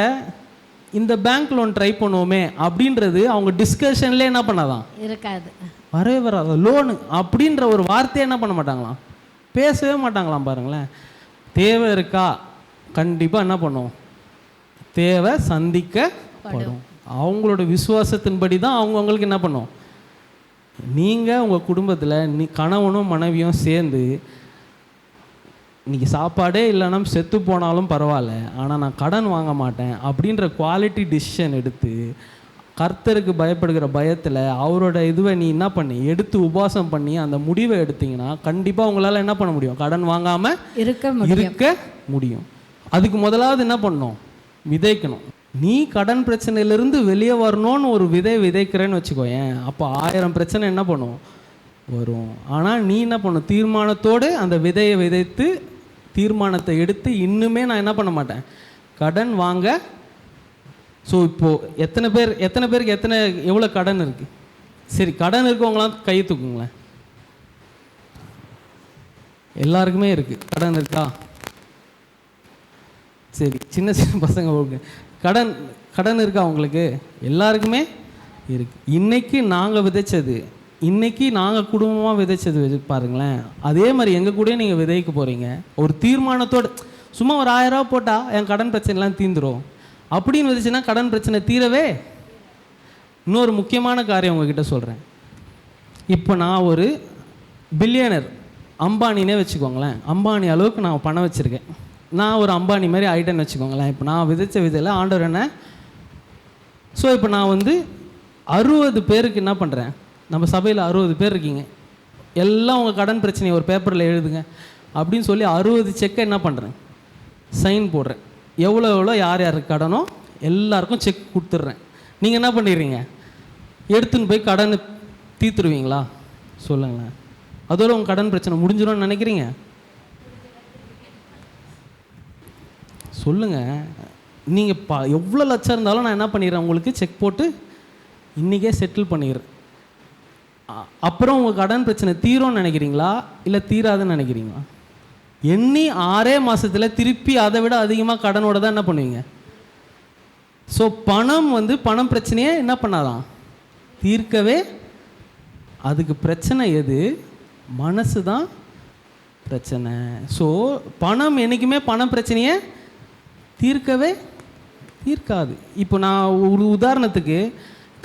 இந்த பேங்க் லோன் ட்ரை பண்ணுவோமே அப்படின்றது அவங்க டிஸ்கஷன்லேயே என்ன பண்ணாதான் இருக்காது, வரவே வராது. லோனு அப்படின்ற ஒரு வார்த்தையை என்ன பண்ண மாட்டாங்களாம், பேசவே மாட்டாங்களாம். பாருங்களேன், தேவை இருக்கா, கண்டிப்பாக என்ன பண்ணும், தேவை சந்திக்கப்படும். அவங்களோட விசுவாசத்தின்படி தான் அவங்களுக்கு என்ன பண்ணும். நீங்கள் உங்கள் குடும்பத்தில் கணவனும் மனைவியும் சேர்ந்து இன்றைக்கி சாப்பாடே இல்லைன்னா செத்து போனாலும் பரவாயில்ல, ஆனால் நான் கடன் வாங்க மாட்டேன் அப்படின்ற குவாலிட்டி டிசிஷன் எடுத்து கர்த்தருக்கு பயப்படுகிற பயத்தில் அவரோட இதுவை நீ என்ன பண்ணி எடுத்து உபவாசம் பண்ணி அந்த முடிவை எடுத்தீங்கன்னா கண்டிப்பாக உங்களால் என்ன பண்ண முடியும், கடன் வாங்காமல் இருக்க முடியும். அதுக்கு முதலாவது என்ன பண்ணணும், விதைக்கணும். நீ கடன் பிரச்சனையிலேருந்து வெளியே வரணும்னு ஒரு விதைக்கிறேன்னு வச்சுக்கோயேன், அப்போ 1000 பிரச்சனை என்ன பண்ணும் வரும். ஆனால் நீ என்ன பண்ணும், தீர்மானத்தோடு அந்த விதையை விதைத்து தீர்மானத்தை எடுத்து இன்னுமே நான் என்ன பண்ண மாட்டேன், கடன் வாங்க. ஸோ இப்போது எத்தனை பேருக்கு எவ்வளோ கடன் இருக்குது, சரி கடன் இருக்கவங்களாம் கை தூக்குங்களேன். எல்லாருக்குமே இருக்குது கடன் இருக்கா, சரி சின்ன பசங்க கடன் இருக்கா உங்களுக்கு, எல்லாருக்குமே இருக்குது. இன்றைக்கி நாங்கள் விதைச்சது, இன்றைக்கி நாங்கள் குடும்பமாக விதைச்சது பாருங்களேன், அதே மாதிரி எங்கள் கூட நீங்கள் விதைக்க போகிறீங்க. ஒரு தீர்மானத்தோடு சும்மா ஒரு 1000 ரூபா போட்டால் என் கடன் பிரச்சனைலாம் தீந்துடும் அப்படின்னு வந்துச்சுன்னா கடன் பிரச்சனை தீரவே. இன்னொரு முக்கியமான காரியம் உங்ககிட்ட சொல்கிறேன். இப்போ நான் ஒரு பில்லியனர், அம்பானினே வச்சுக்கோங்களேன். அம்பானி அளவுக்கு நான் பணம் வச்சுருக்கேன். நான் ஒரு அம்பானி மாதிரி ஆகிட்டேன்னு வச்சுக்கோங்களேன். இப்போ நான் விதைச்ச விதையில் ஆண்டவர் என்ன, ஸோ இப்போ நான் வந்து 60 பேருக்கு என்ன பண்ணுறேன், நம்ம சபையில் 60 பேர் இருக்கீங்க, எல்லாம் உங்கள் கடன் பிரச்சனையை ஒரு பேப்பரில் எழுதுங்க அப்படின்னு சொல்லி 60 செக்கை என்ன பண்ணுறேன், சைன் போடுறேன். எவ்வளோ யார் யாருக்கு கடனோ எல்லாருக்கும் செக் கொடுத்துட்றேன். நீங்கள் என்ன பண்ணிடுறீங்க, எடுத்துன்னு போய் கடனை தீர்த்துருவீங்களா? சொல்லுங்களேன். அதோட உங்கள் கடன் பிரச்சனை முடிஞ்சிடும்னு நினைக்கிறீங்க? சொல்லுங்கள். நீங்கள் எவ்வளோ லட்சம் இருந்தாலும் நான் என்ன பண்ணிடுறேன், உங்களுக்கு செக் போட்டு இன்றைக்கே செட்டில் பண்ணிடுறேன். அப்புறம் உங்கள் கடன் பிரச்சனை தீரும்னு நினைக்கிறீங்களா இல்லை தீராதுன்னு நினைக்கிறீங்களா? எண்ணி 6 மாதத்தில் திருப்பி அதை விட அதிகமாக கடனோட தான் என்ன பண்ணுவீங்க. ஸோ பணம் பிரச்சனையே என்ன பண்ணாதான் தீர்க்கவே. அதுக்கு பிரச்சனை எது, மனசு தான் பிரச்சனை. ஸோ பணம் என்றைக்குமே பணம் பிரச்சனையை தீர்க்காது. இப்போ நான் ஒரு உதாரணத்துக்கு,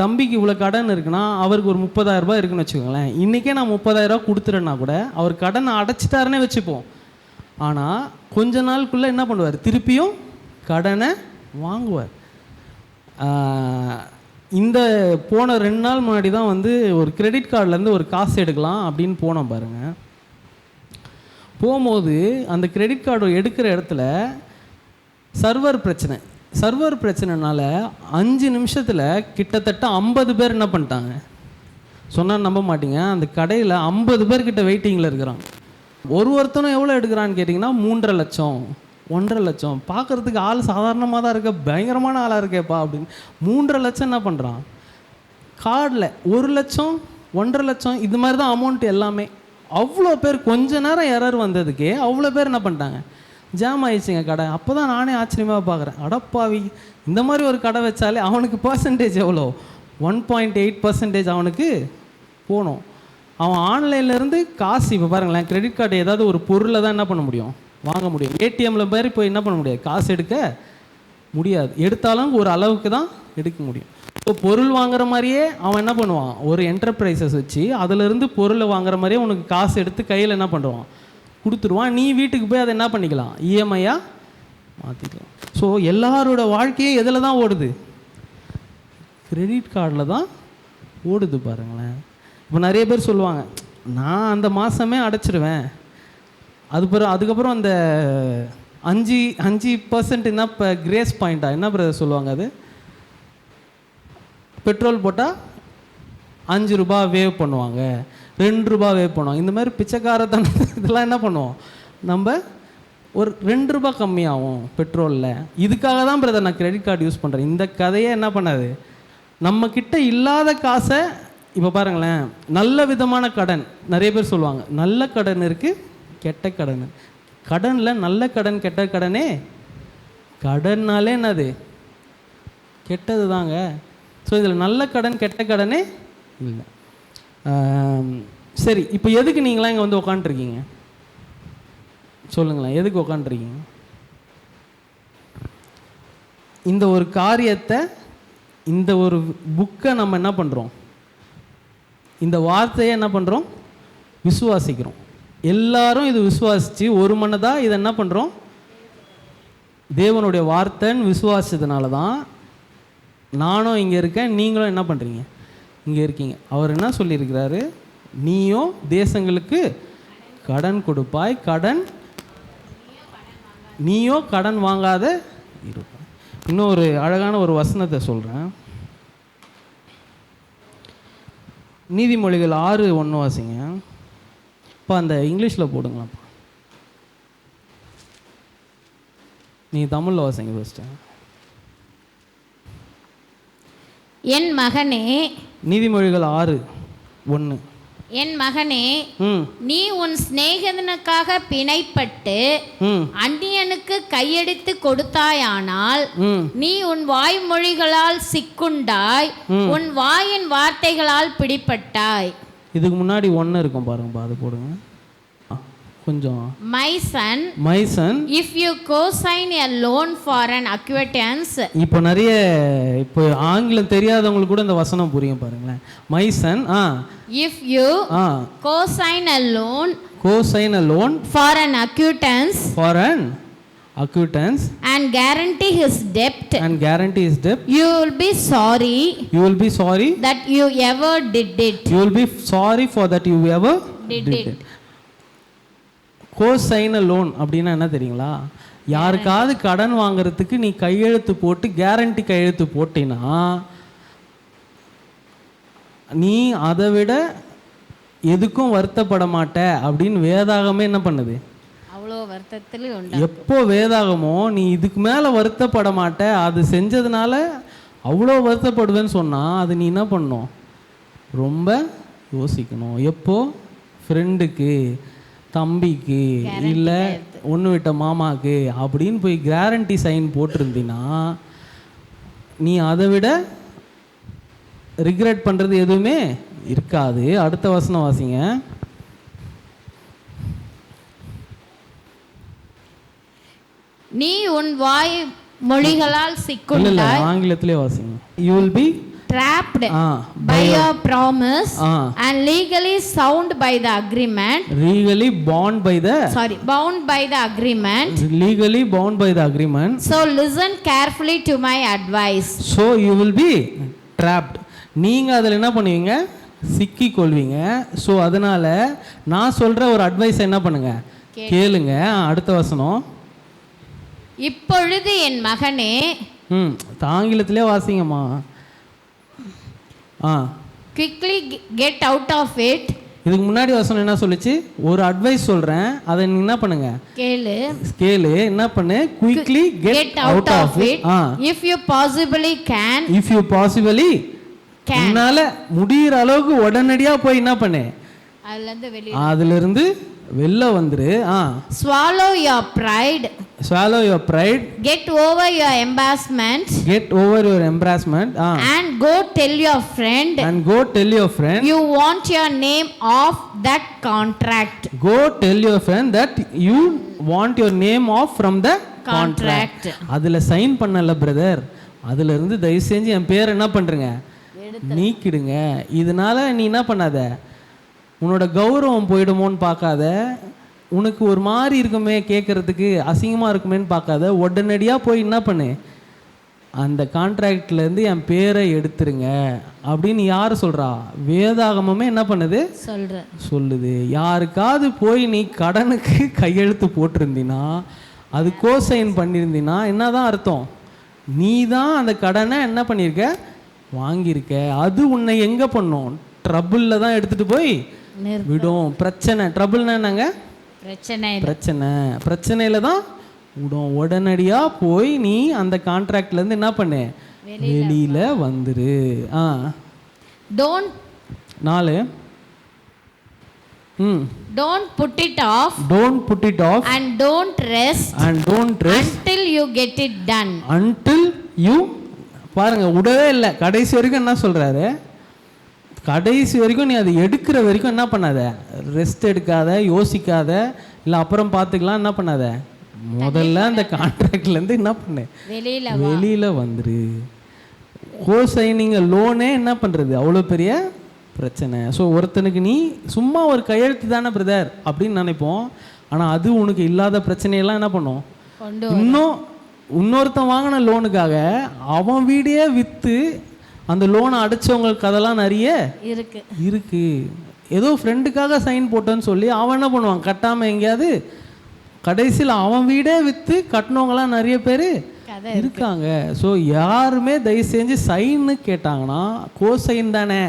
தம்பிக்கு இவ்வளோ கடன் இருக்குன்னா அவருக்கு ஒரு 30,000 ரூபாய் இருக்குன்னு வச்சுக்கோங்களேன். இன்றைக்கே நான் 30,000 ரூபா கொடுத்துறேன்னா கூட அவர் கடனை அடைச்சிட்டாருன்னே வச்சுப்போம். ஆனால் கொஞ்ச நாளுக்குள்ளே என்ன பண்ணுவார், திருப்பியும் கடனை வாங்குவார். இந்த போன 2 நாள் முன்னாடி தான் வந்து ஒரு கிரெடிட் கார்டிலேருந்து ஒரு காசு எடுக்கலாம் அப்படின்னு போனோம் பாருங்கள். போகும்போது அந்த கிரெடிட் கார்டு எடுக்கிற இடத்துல சர்வர் பிரச்சனைனால 5 நிமிஷத்தில் கிட்டத்தட்ட 50 பேர் என்ன பண்ணிட்டாங்க, சொன்னால் நம்ப மாட்டீங்க, அந்த கடையில் 50 பேர்கிட்ட வெயிட்டிங்கில் இருக்கிறான். ஒருத்தனும் எவ்வளோ எடுக்கிறான்னு கேட்டிங்கன்னா 3.5 லட்சம் 1.5 லட்சம். பார்க்குறதுக்கு ஆள் சாதாரணமாக தான் இருக்க, பயங்கரமான ஆளாக இருக்கேப்பா அப்படின்னு 3.5 லட்சம் என்ன பண்ணுறான் கார்டில். 1 லட்சம் 1.5 லட்சம் இது மாதிரி தான் அமௌண்ட் எல்லாமே. அவ்வளோ பேர் கொஞ்ச நேரம் எரர் வந்ததுக்கே அவ்வளோ பேர் என்ன பண்ணிட்டாங்க, ஜாம் ஆயிடுச்சுங்க கடை. அப்போ தான் நானே ஆச்சரியமாக பார்க்குறேன், அடப்பாவி இந்த மாதிரி ஒரு கடை வச்சாலே அவனுக்கு பர்சன்டேஜ் எவ்வளோ, 1.8% அவனுக்கு போகணும். அவன் ஆன்லைன்லேருந்து காசு, இப்போ பாருங்களேன், கிரெடிட் கார்டு ஏதாவது ஒரு பொருளை தான் என்ன பண்ண முடியும், வாங்க முடியும். ஏடிஎம்மில் மாதிரி போய் என்ன பண்ண முடியாது, காசு எடுக்க முடியாது. எடுத்தாலும் ஒரு அளவுக்கு தான் எடுக்க முடியும். இப்போ பொருள் வாங்குற மாதிரியே அவன் என்ன பண்ணுவான், ஒரு என்டர்பிரைசஸ் வச்சு அதிலிருந்து பொருளை வாங்குற மாதிரியே உனக்கு காசு எடுத்து கையில் என்ன பண்ணுவான், கொடுத்துருவான். நீ வீட்டுக்கு போய் அதை என்ன பண்ணிக்கலாம், இஎம்ஐயாக மாற்றிக்கலாம். ஸோ எல்லாரோட வாழ்க்கையும் எதில் தான் ஓடுது, கிரெடிட் கார்டில் தான் ஓடுது பாருங்களேன். இப்போ நிறைய பேர் சொல்லுவாங்க, நான் அந்த மாதமே அடைச்சிடுவேன், அதுக்கப்புறம் அந்த 5% என்ன இப்போ கிரேஸ் பாயிண்டா என்ன பிரதர் சொல்லுவாங்க, அது பெட்ரோல் போட்டால் 5 ரூபா வேவ் பண்ணுவாங்க, 2 ரூபா வேவ் பண்ணுவாங்க. இந்த மாதிரி பிச்சைக்காரத்தன இதெல்லாம் என்ன பண்ணுவோம், நம்ம ஒரு 2 ரூபா கம்மியாகும் பெட்ரோலில். இதுக்காக தான் பிரதர் நான் கிரெடிட் கார்டு யூஸ் பண்ணுறேன். இந்த கதையே என்ன பண்ணாது, நம்மக்கிட்ட இல்லாத காசை. இப்போ பாருங்களேன், நல்ல விதமான கடன் நிறைய பேர் சொல்லுவாங்க, நல்ல கடன் இருக்குது கெட்ட கடன். கடனில் நல்ல கடன் கெட்ட கடனே, கடன்னாலே என்னது கெட்டது தாங்க. ஸோ இதில் நல்ல கடன் கெட்ட கடனே இல்லை. சரி, இப்போ எதுக்கு நீங்களாம் இங்கே வந்து உக்காண்ட்ருக்கீங்க சொல்லுங்களேன், எதுக்கு உக்காண்ட்ருக்கீங்க? இந்த ஒரு காரியத்தை, இந்த ஒரு புக்கை நம்ம என்ன பண்ணுறோம், இந்த வார்த்தையை என்ன பண்ணுறோம், விசுவாசிக்கிறோம். எல்லாரும் இது விசுவாசித்து ஒரு மனதாக இதை என்ன பண்ணுறோம், தேவனுடைய வார்த்தைன்னு விசுவாசத்தினால தான் நானும் இங்கே இருக்கேன், நீங்களும் என்ன பண்ணுறீங்க, இங்கே இருக்கீங்க. அவர் என்ன சொல்லியிருக்கிறாரு, நீயோ தேசங்களுக்கு கடன் கொடுப்பாய், நீயோ கடன் வாங்காத இருப்பாய். இன்னும் ஒரு அழகான ஒரு வசனத்தை சொல்கிறேன். நீதிமொழிகள் 6:1 வாசிங்க. இப்போ அந்த இங்கிலீஷில் போடுங்களாப்பா, நீ தமிழில் வாசிங்க ஃபஸ்ட்டு. என் மகனே, நீதிமொழிகள் 6:1. என் மகனே, நீ உன் சிநேகிதனுக்காக பிணைப்பட்டு அந்நியனுக்கு கையெடுத்து கொடுத்தாயானால் நீ உன் வாய்மொழிகளால் சிக்குண்டாய், உன் வாயின் வார்த்தைகளால் பிடிப்பட்டாய். இதுக்கு முன்னாடி 1 இருக்கும் பாருங்கப்பா, அது போடுங்க. கொஞ்சம். My son, my son. if you co-sign a loan for an acquaintance. இப்போ நிறைய இப்போ ஆங்கிலம் தெரியாதவங்களுக்கு கூட இந்த வசனம் புரியும் பாருங்களேன். My son. If you uh co-sign a loan co-sign a loan for an acquaintance for an acquaintance and guarantee his debt, and guarantee his debt, you will be sorry you will be sorry that you ever did it. you will be sorry for that you ever Did did it. it. co-sign a loan அப்படின்னா என்ன தெரியுங்களா? யாருக்காவது கடன் வாங்குறதுக்கு நீ கையெழுத்து போட்டு கேரண்டி கையெழுத்து போட்டினா நீ அதை விட எதுக்கும் வருத்தப்பட மாட்ட அப்படின்னு வேதாகமே என்ன பண்ணுது? அவ்வளோ வருத்தத்திலும் உண்டு. எப்போ வேதாகமோ நீ இதுக்கு மேலே வருத்தப்பட மாட்ட, அது செஞ்சதுனால அவ்வளோ வருத்தப்படுவேன்னு சொன்னால் அது நீ என்ன பண்ணணும்? ரொம்ப யோசிக்கணும். எப்போ? ஃப்ரெண்டுக்கு, தம்பிக்கு, இல்லை ஒன்று விட்ட மாமாவுக்கு அப்படின்னு போய் கேரண்டி சைன் போட்டிருந்தீன்னா நீ அதை விட ரிக்ரெட் பண்ணுறது எதுவுமே இருக்காது. அடுத்த வசனம் வாசிங்க. நீ உன் வாய் மொழிகளால் இல்லை சிக்குண்டாய், ஆங்கிலத்திலே வாசிங்க. You will be trapped by your promise and legally sound by the agreement. Legally bound by the bound by the agreement. Legally bound by the agreement. So listen carefully to my advice. So you will be trapped. நீங்க அதில் என்ன பண்ணுவீங்க? சிக்கி கொள்வீங்க. ஸோ அதனால நான் சொல்ற ஒரு அட்வைஸ் என்ன பண்ணுங்க? கேளுங்க. அடுத்த வசனம். இப்பொழுது என் மகனே, ஆங்கிலத்திலே வாசிங்கம்மா. quickly get out of it. இதுக்கு முன்னாடி வசனம் என்ன சொல்லுச்சு? ஒரு அட்வைஸ் சொல்றேன், அதை நீ என்ன பண்ணுங்க? கேளு. என்ன பண்ணு? quickly get out of it. If you possibly can. If you possibly can. உன்னால முடியிற அளவுக்கு உடனடியா போய் என்ன பண்ணு? அதுல இருந்து வெளில வந்துரு. swallow your pride. Get over your embarrassment. And go tell your friend. You want your name off that contract. Go tell your friend that you want your name off from the contract. அதுல சைன் பண்ணல பிரதர், அதுல இருந்து தயவு செஞ்சு என் பேர் என்ன பண்றீங்க? நீக்கிடுங்க. இதனால நீ என்ன பண்ணாத, உன்னோட கௌரவம் போயிடுமோன்னு பார்க்காத, உனக்கு ஒரு மாதிரி இருக்குமே கேட்குறதுக்கு அசிங்கமாக இருக்குமேன்னு பார்க்காத, உடனடியாக போய் என்ன பண்ணு? அந்த கான்ட்ராக்ட்லேருந்து என் பேரை எடுத்துருங்க அப்படின்னு யார் சொல்கிறா? வேதாகமமே என்ன பண்ணுது? சொல்லுது. யாருக்காவது போய் நீ கடனுக்கு கையெழுத்து போட்டிருந்தீன்னா, அது கோசைன் பண்ணியிருந்தீன்னா என்ன தான் அர்த்தம்? நீ தான் அந்த கடனை என்ன பண்ணியிருக்க? வாங்கியிருக்க. அது உன்னை எங்கே பண்ணும்? ட்ரபுளில் தான் எடுத்துகிட்டு போய் விடும். பிரச்சனை. ட்ரபுள்னா என்னங்க? பிரச்சனையில தான் விடும். உடனடியாக போய் நீ அந்த கான்ட்ராக்ட்லேருந்து என்ன பண்ணு? வெளியில வந்துரு. 4 Don't put it off. And don't rest. Until you get it done. பாருங்க, விடவே இல்லை. கடைசி வரைக்கும் என்ன சொல்றாரு? கடைசி வரைக்கும் நீ அதை எடுக்கிற வரைக்கும் என்ன பண்ணாத? ரெஸ்ட் எடுக்காத, யோசிக்காத, இல்லை அப்புறம் பார்த்துக்கலாம். என்ன பண்ணாத? முதல்ல அந்த கான்ட்ராக்ட்லேருந்து என்ன பண்ணு? வெளியில வந்துரு. கோசைனிங் லோனே என்ன பண்ணுறது? அவ்வளோ பெரிய பிரச்சனை. ஸோ ஒருத்தனுக்கு நீ சும்மா ஒரு கையெழுத்து தானே பிரதர் அப்படின்னு நினைப்போம். ஆனால் அது உனக்கு இல்லாத பிரச்சனையெல்லாம் என்ன பண்ணும்? இன்னொருத்தன் வாங்கின லோனுக்காக அவன் வீடையே விற்று அந்த லோனை அடைச்சவங்களுக்கு அதெல்லாம் நிறைய இருக்கு. ஏதோ ஃப்ரெண்டுக்காக சைன் போட்டோன்னு சொல்லி அவன் என்ன பண்ணுவான்? கட்டாமல் எங்கேயாவது கடைசியில் அவன் வீடே விற்று கட்டினவங்களாம் நிறைய பேர் இருக்காங்க. ஸோ யாருமே தயவு செஞ்சு சைன்னு கேட்டாங்கன்னா, கோசைன் தானே,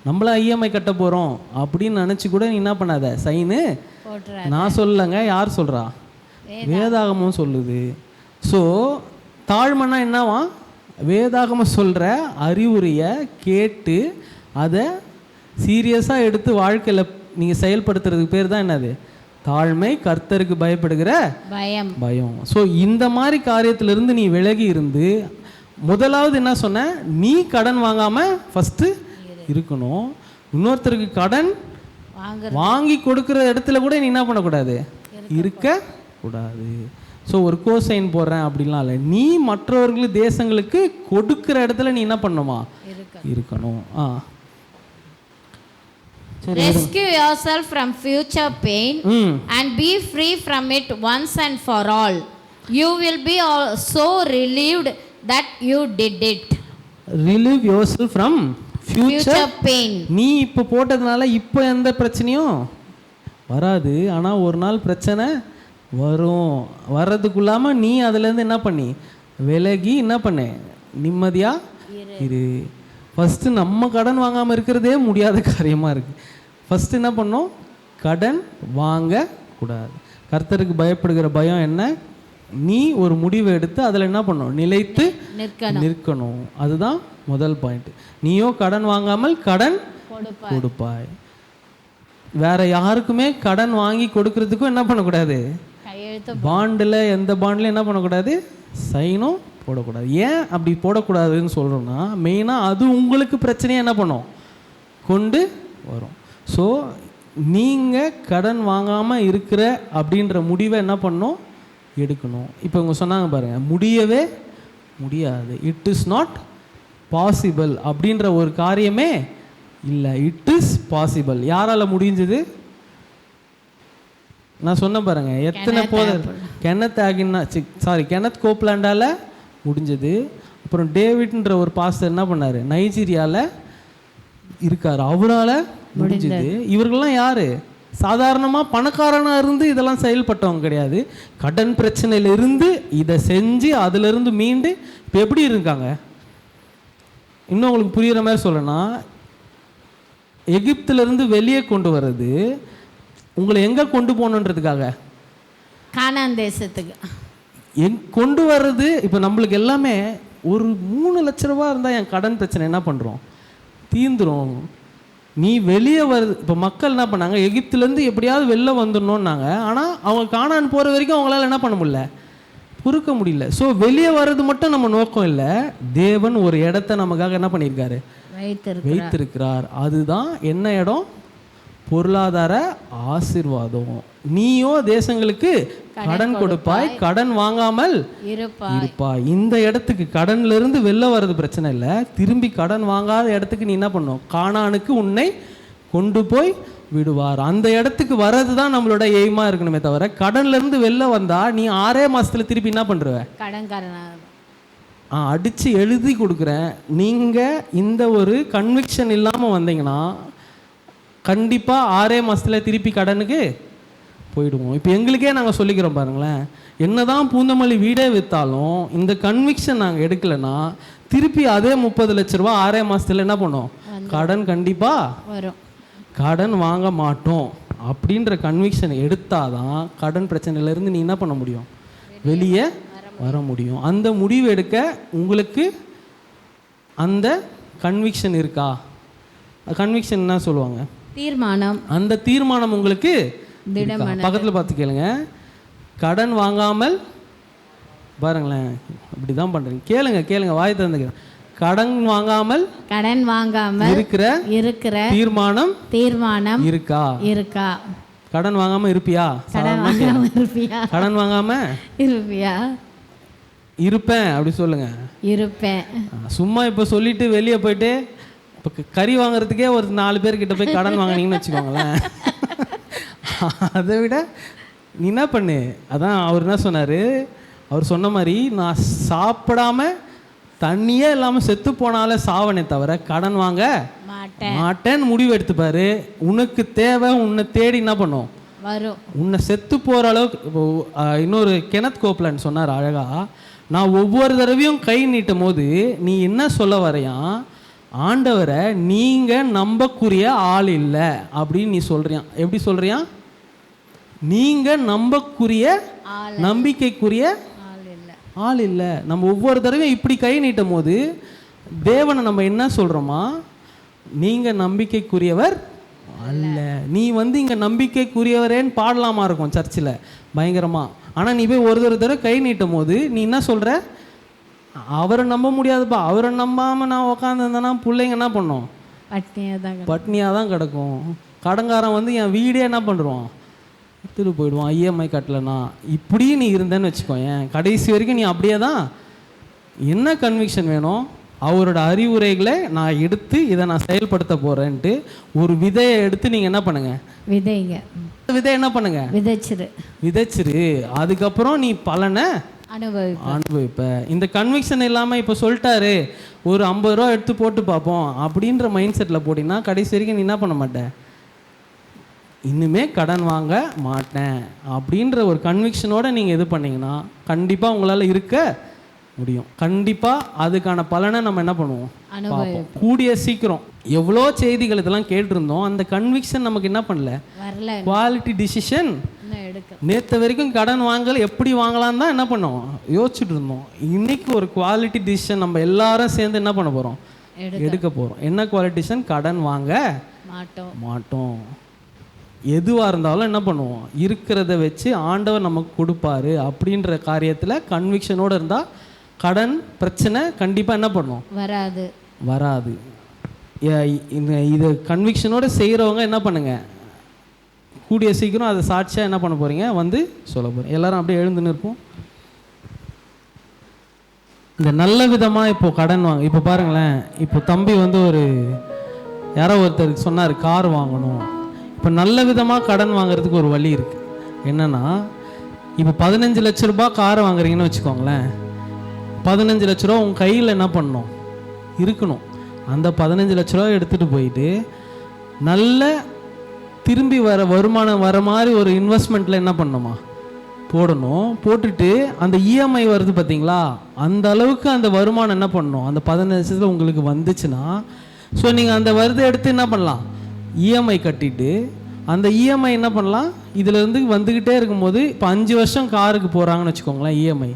நம்மள இஎம்ஐ கட்ட போகிறோம் அப்படின்னு நினச்சி கூட நீ என்ன பண்ணாத? சைனு நான் சொல்லலைங்க, யார் சொல்கிறா? வேதாகமும் சொல்லுது. ஸோ தாழ்மைனா என்னவா? வேதாகமம் சொல்கிற அறிவுரையை கேட்டு அதை சீரியஸாக எடுத்து வாழ்க்கையில் நீங்கள் செயல்படுத்துறதுக்கு பேர் தான் என்னது? தாழ்மை. கர்த்தருக்கு பயப்படுகிற பயம். ஸோ இந்த மாதிரி காரியத்திலிருந்து நீ விலகி இருந்து, முதலாவது என்ன சொன்ன? நீ கடன் வாங்காமல் ஃபஸ்ட்டு இருக்கணும். இன்னொருத்தருக்கு கடன் வாங்கி கொடுக்குற இடத்துல கூட நீ என்ன பண்ணக்கூடாது? இருக்கக்கூடாது. ஸோ ஒரு கோசைன் போடுறேன் அப்படிலாம் இல்லை. நீ மற்றவர்களுக்கு தேசங்களுக்கு கொடுக்குற இடத்துல நீ என்ன பண்ணுமா இருக்கணும். Rescue yourself from future pain and be free from it once and for all. You will be so relieved that you did it. Relieve yourself from future pain. நீ இப்போ போட்டதுனால இப்போ எந்த பிரச்சனையும் வராது. ஆனால் ஒரு நாள் பிரச்சனை வரும். வர்றதுக்குள்ளாம நீ அதுலேருந்து என்ன பண்ணி விலகி என்ன பண்ணு நிம்மதியாக இரு. ஃபஸ்ட்டு நம்ம கடன் வாங்காமல் இருக்கிறதே முடியாத காரியமாக இருக்குது. ஃபஸ்ட்டு என்ன பண்ணோம்? கடன் வாங்கக்கூடாது. கர்த்தருக்கு பயப்படுகிற பயம் என்ன? நீ ஒரு முடிவை எடுத்து அதில் என்ன பண்ணணும்? நிலைத்து நிற்கணும். அதுதான் முதல் பாயிண்ட். நீயோ கடன் வாங்காமல் கடன் கொடுப்பாய். வேற யாருக்குமே கடன் வாங்கி கொடுக்கறதுக்கும் என்ன பண்ணக்கூடாது? பாண்டில் எந்த பாண்டில் என்ன பண்ணக்கூடாது? சைனும் போடக்கூடாது. ஏன் அப்படி போடக்கூடாதுன்னு சொல்கிறோன்னா, மெயினாக அது உங்களுக்கு பிரச்சனையை என்ன பண்ணும்? கொண்டு வரும். ஸோ நீங்கள் கடன் வாங்காமல் இருக்கிற அப்படின்ற முடிவை என்ன பண்ணணும்? எடுக்கணும். இப்போ இவங்க சொன்னாங்க பாருங்கள், முடியவே முடியாது. இட் இஸ் நாட் பாசிபிள் அப்படின்ற ஒரு காரியமே இல்லை. It is possible. யாரால் முடிஞ்சது? நான் சொன்ன பாருங்க, எத்தனை போதர் கெனத் கோப்லாண்டால் முடிஞ்சது. அப்புறம் டேவிட்ன்ற ஒரு பாஸ்டர் என்ன பண்ணார்? நைஜீரியாவில் இருக்கார், அவரால் முடிஞ்சது. இவர்கள்லாம் யார்? சாதாரணமாக பணக்காரனாக இருந்து இதெல்லாம் செயல்பட்டவங்க கிடையாது. கடன் பிரச்சனையிலிருந்து இதை செஞ்சு அதிலிருந்து மீண்டு இப்போ எப்படி இருக்காங்க? இன்னும் உங்களுக்கு புரிகிற மாதிரி சொல்லணும்னா, எகிப்திலிருந்து வெளியே கொண்டு வர்றது உங்களை எங்கே கொண்டு போகணுன்றதுக்காக, கானான் தேசத்துக்கு கொண்டு வர்றது. இப்போ நம்மளுக்கு எல்லாமே ஒரு 3 லட்ச ரூபா இருந்தால் என் கடன் பிரச்சனை என்ன பண்ணுறோம்? தீந்துரும். நீ வெளியே வருது. இப்போ மக்கள் என்ன பண்ணாங்க? எகிப்துலேருந்து எப்படியாவது வெளில வந்துடணுன்னாங்க. ஆனால் அவங்க கானான் போகிற வரைக்கும் அவங்களால என்ன பண்ண முடியல? பொறுக்க முடியல. ஸோ வெளியே வர்றது மட்டும் நம்ம நோக்கம் இல்லை. தேவன் ஒரு இடத்த நமக்காக என்ன பண்ணியிருக்காரு? வைத்திருக்கிறார். அதுதான் என்ன இடம்? பொருளாதார ஆசீர்வாதம். நீயோ தேசங்களுக்கு கடன் கொடுப்பாய், கடன் வாங்காமல் இருப்பாய். இந்த இடத்துக்கு கடன்ல இருந்து வெளில வர்றது பிரச்சனை இல்லை. திரும்பி கடன் வாங்காத இடத்துக்கு நீ என்ன பண்ணும்? கானானுக்கு உன்னை கொண்டு போய் விடுவார். அந்த இடத்துக்கு வர்றது தான் நம்மளோட எய்மா இருக்கணுமே தவிர, கடன்ல இருந்து வெளில வந்தா நீ 6 மாசத்துல திருப்பி என்ன பண்ற? அடிச்சு எழுதி கொடுக்குறேன். நீங்க இந்த ஒரு கன்விக்ஷன் இல்லாமல் வந்தீங்கன்னா கண்டிப்பாக 6 மாதத்துல திருப்பி கடனுக்கு போயிடுவோம். இப்போ எங்களுக்கே நாங்கள் சொல்லிக்கிறோம் பாருங்களேன், என்னதான் பூந்தமல்லி வீடே விற்றாலும் இந்த கன்விக்ஷன் நாங்கள் எடுக்கலைன்னா திருப்பி அதே 30 லட்ச ரூபா 6 மாதத்துல என்ன பண்ணோம்? கடன் கண்டிப்பாக வரும். கடன் வாங்க மாட்டோம் அப்படின்ற கன்விக்ஷன் எடுத்தாதான் கடன் பிரச்சனையிலேருந்து நீ என்ன பண்ண முடியும்? வெளியே வர முடியும். அந்த முடிவு எடுக்க உங்களுக்கு அந்த கன்விக்ஷன் இருக்கா? கன்விக்ஷன் என்ன சொல்லுவாங்க? தீர்மானம். அந்த தீர்மானம் உங்களுக்கு பக்கத்தில் பார்த்து கேளுங்க. கடன் வாங்காமல் பாருங்களேன், இப்படி தான் பண்ணுறீங்க. கேளுங்க வாய் திறந்து. கடன் வாங்காமல் இருக்கிற தீர்மானம் இருக்கா? கடன் வாங்காம இருப்பியா? கடன் வாங்காம இருப்பேன் அப்படி சொல்லுங்க. இருப்பேன். சும்மா இப்போ சொல்லிட்டு வெளியே போயிட்டு இப்போ கறி வாங்குறதுக்கே ஒரு 4 பேர்கிட்ட போய் கடன் வாங்கினீங்கன்னு வச்சுக்கோங்களேன். அதை விட நீ என்ன பண்ணு? அதான் அவர் என்ன சொன்னார்? அவர் சொன்ன மாதிரி, நான் சாப்பிடாம தண்ணியே இல்லாமல் செத்து போனாலே சாவனே தவிர கடன் வாங்க மாட்டேன்னு முடிவு எடுத்துப்பாரு. உனக்கு தேவை, உன்னை தேடி என்ன பண்ணும்? உன்னை செத்து போகிற அளவுக்கு. இப்போ இன்னொரு கெனத் கோப்லாண்ட் சொன்னார் அழகா, நான் ஒவ்வொரு தடவையும் கை நீட்டும் போது நீ என்ன சொல்ல வரையான்? ஆண்டவரை நீங்கள் நம்பக்குரிய ஆள் இல்லை அப்படின்னு நீ சொல்றியான். எப்படி சொல்றியான்? நீங்கள் நம்பக்குரிய நம்பிக்கைக்குரிய ஆள் இல்லை. நம்ம ஒவ்வொரு தடவையும் இப்படி கை நீட்டும் போது தேவனை நம்ம என்ன சொல்கிறோமா? நீங்கள் நம்பிக்கைக்குரியவர் அல்ல. நீ இங்கே நம்பிக்கைக்குரியவரேன்னு பாடலாமா இருக்கும் சர்ச்சில் பயங்கரமாக. ஆனால் நீ போய் ஒரு தடவை கை நீட்டும் போது நீ என்ன சொல்கிற? அவரை நம்ப முடியாதுப்பா. அவரை நம்பாமல் நான் உக்காந்துருந்தேன்னா பிள்ளைங்க என்ன பண்ணோம்? பட்னியாக தான் கிடக்கும். கடங்காரன் என் வீடே என்ன பண்ணுறான்? எடுத்துகிட்டு போயிடுவான் இஎம்ஐ கட்டலைன்னா. இப்படி நீ இருந்தேன்னு வச்சுக்கோயேன், கடைசி வரைக்கும் நீ அப்படியே தான். என்ன கன்விக்ஷன் வேணும்? அவரோட அறிவுரைகளை நான் எடுத்து இதை நான் செயல்படுத்த போகிறேன்ட்டு ஒரு விதையை எடுத்து நீங்கள் என்ன பண்ணுங்கள், விதைங்க. விதை என்ன பண்ணுங்க, விதைச்சிரு. அதுக்கப்புறம் நீ பலனை அனுபவிப்ப. இந்த கன்விக்ஷன் இல்லாமல் இப்போ சொல்லிட்டாரு ஒரு 50 ரூபா எடுத்து போட்டு பார்ப்போம் அப்படின்ற மைண்ட் செட்டில் போட்டிங்கன்னா கடைசி வரைக்கும் நீ என்ன பண்ண மாட்டேன், இன்னுமே கடன் வாங்க மாட்டேன் அப்படின்ற ஒரு கன்விக்ஷனோடு நீங்கள் இது பண்ணிங்கன்னா கண்டிப்பாக உங்களால் இருக்க முடியும். கண்டிப்பாக அதுக்கான பலனை நம்ம என்ன பண்ணுவோம், பார்ப்போம். கூடிய சீக்கிரம் எவ்வளோ செய்திகள் இதெல்லாம் கேட்டிருந்தோம், அந்த கன்விக்ஷன் நமக்கு என்ன பண்ணல, குவாலிட்டி டிசிஷன். நேற்று வரைக்கும் கடன் வாங்கல, எப்படி வாங்கலாம் தான் என்ன பண்ணோம் யோசிச்சுட்டு இருந்தோம். இன்னைக்கு ஒரு குவாலிட்டி டிசிஷன் நம்ம எல்லாரும் சேர்ந்து என்ன பண்ண போகிறோம், எடுக்க போகிறோம். என்ன குவாலிட்டி டிசிஷன்? கடன் வாங்க மாட்டோம். எதுவாக இருந்தாலும் என்ன பண்ணுவோம், இருக்கிறத வச்சு ஆண்டவர் நமக்கு கொடுப்பாரு அப்படின்ற காரியத்தில் கன்விக்ஷனோடு இருந்தால் கடன் பிரச்சனை கண்டிப்பாக என்ன பண்ணும், வராது. இது கன்விக்ஷனோடு செய்கிறவங்க என்ன பண்ணுங்க, கூடிய சீக்கிரம் அதை சாட்சியாக என்ன பண்ண போகிறீங்க, வந்து சொல்ல போகிறீங்க. எல்லாரும் அப்படியே எழுந்துன்னு இருப்போம். இந்த நல்ல விதமாக இப்போது கடன் வாங்க. இப்போ பாருங்களேன், இப்போ தம்பி வந்து யாரோ ஒருத்தருக்கு சொன்னார் கார் வாங்கணும். இப்போ நல்ல விதமாக கடன் வாங்குறதுக்கு ஒரு வழி இருக்குது. என்னென்னா, இப்போ 15 லட்ச ரூபா காரை வாங்குறீங்கன்னு வச்சுக்கோங்களேன். 15 லட்ச ரூபா உங்கள் கையில் என்ன பண்ணணும், இருக்கணும். அந்த 15 லட்ச ரூபா எடுத்துகிட்டு போயிட்டு நல்ல திரும்பி வருமானம் வர மாதிரி ஒரு இன்வெஸ்ட்மெண்ட்டில் என்ன பண்ணணுமா, போடணும். போட்டுட்டு அந்த இஎம்ஐ வருது பார்த்தீங்களா, அந்த அளவுக்கு அந்த வருமானம் என்ன பண்ணணும், அந்த 15 லட்சத்தில் உங்களுக்கு வந்துச்சுன்னா, ஸோ நீங்கள் அந்த வருதை எடுத்து என்ன பண்ணலாம், இஎம்ஐ கட்டிட்டு அந்த இஎம்ஐ என்ன பண்ணலாம், இதிலேருந்து வந்துக்கிட்டே இருக்கும்போது இப்போ 5 வருஷம் காருக்கு போகிறாங்கன்னு வச்சுக்கோங்களேன் இஎம்ஐ.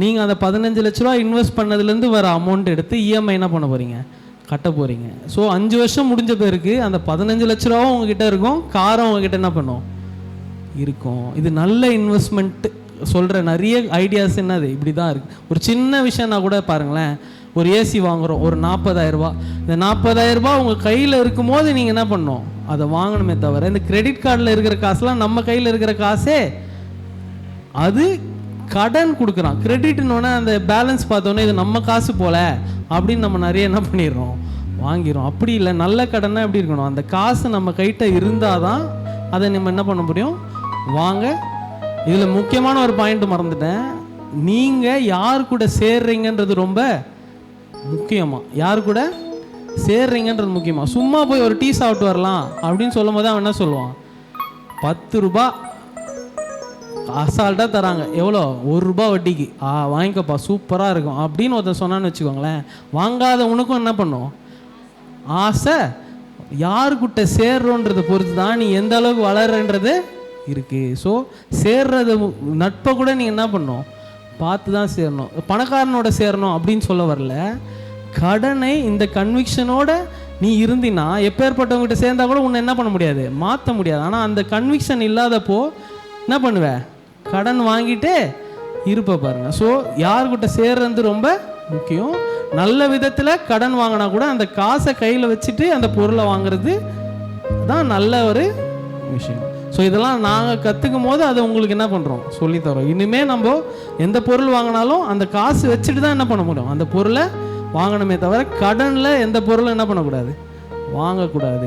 நீங்கள் அந்த 15 லட்ச ரூபா இன்வெஸ்ட் பண்ணதுலேருந்து வர அமௌண்ட் எடுத்து இஎம்ஐ என்ன பண்ண போகிறீங்க, கட்ட போகிறீங்க. ஸோ 5 வருஷம் முடிஞ்ச பேருக்கு அந்த 15 லட்ச ரூபாவும் உங்ககிட்ட இருக்கும், காரம் உங்ககிட்ட என்ன பண்ணும், இருக்கும். இது நல்ல இன்வெஸ்ட்மெண்ட் சொல்கிற நிறைய ஐடியாஸ் என்னது இப்படி தான் இருக்குது. ஒரு சின்ன விஷயம்னா கூட பாருங்களேன், ஒரு ஏசி வாங்குகிறோம் ஒரு 40,000 ரூபா. இந்த 40,000 ரூபா உங்கள் கையில் இருக்கும் போது நீங்கள் என்ன பண்ணணும், அதை வாங்கணுமே தவிர இந்த கிரெடிட் கார்டில் இருக்கிற காசுலாம் நம்ம கையில் இருக்கிற காசே, அது கடன் கொடுக்குறான். கிரெடிட்னோடனே அந்த பேலன்ஸ் பார்த்தோன்னே இது நம்ம காசு போல அப்படின்னு நம்ம நிறைய என்ன பண்ணிடுறோம், வாங்கிடும். அப்படி இல்லை, நல்ல கடனா எப்படி இருக்கணும், அந்த காசு நம்ம கைட்ட இருந்தால் தான் அதை நம்ம என்ன பண்ண முடியும், வாங்க. இதில் முக்கியமான ஒரு பாயிண்ட் மறந்துட்டேன், நீங்கள் யார் கூட சேர்றீங்கன்றது ரொம்ப முக்கியமாக. யார் கூட சேர்றீங்கன்றது முக்கியமாக. சும்மா போய் ஒரு டீ சாப்பிட்டு வரலாம் அப்படின்னு சொல்லும் போது அவன் என்ன சொல்லுவான், 10 ரூபா அசால்ட்டாக தராங்க. எவ்வளோ, 1 ரூபா வட்டிக்கு. வாங்கிக்கப்பா சூப்பராக இருக்கும் அப்படின்னு ஒருத்தர் சொன்னான்னு வச்சுக்கோங்களேன். வாங்காத உனக்கும் என்ன பண்ணும், ஆசை. யாருக்கிட்ட சேர்றோன்றதை பொறுத்து தான் நீ எந்த அளவுக்கு வளர்றன்றது இருக்குது. ஸோ சேர்றது நட்பை கூட நீ என்ன பண்ணணும், பார்த்து தான் சேரணும். பணக்காரனோட சேரணும் அப்படின்னு சொல்ல வரல. கடனை இந்த கன்விக்ஷனோட நீ இருந்தினா எப்பேற்பட்டவங்ககிட்ட சேர்ந்தா கூட உன்னை என்ன பண்ண முடியாது, மாற்ற முடியாது. ஆனால் அந்த கன்விக்ஷன் இல்லாதப்போ என்ன பண்ணுவேன், கடன் வாங்கிட்டே இருப்ப பாருங்க. ஸோ யாருக்கிட்ட சேர்றது ரொம்ப முக்கியம். நல்ல விதத்தில் கடன் வாங்கினா கூட அந்த காசை கையில் வச்சுட்டு அந்த பொருளை வாங்குறது தான் நல்ல ஒரு விஷயம். ஸோ இதெல்லாம் நாங்கள் கற்றுக்கும் போது அதை உங்களுக்கு என்ன பண்ணுறோம், சொல்லித்தரோம். இனிமேல் நம்ம எந்த பொருள் வாங்கினாலும் அந்த காசு வச்சுட்டு தான் என்ன பண்ண முடியும், அந்த பொருளை வாங்கணுமே தவிர கடனில் எந்த பொருளும் என்ன பண்ணக்கூடாது, வாங்கக்கூடாது.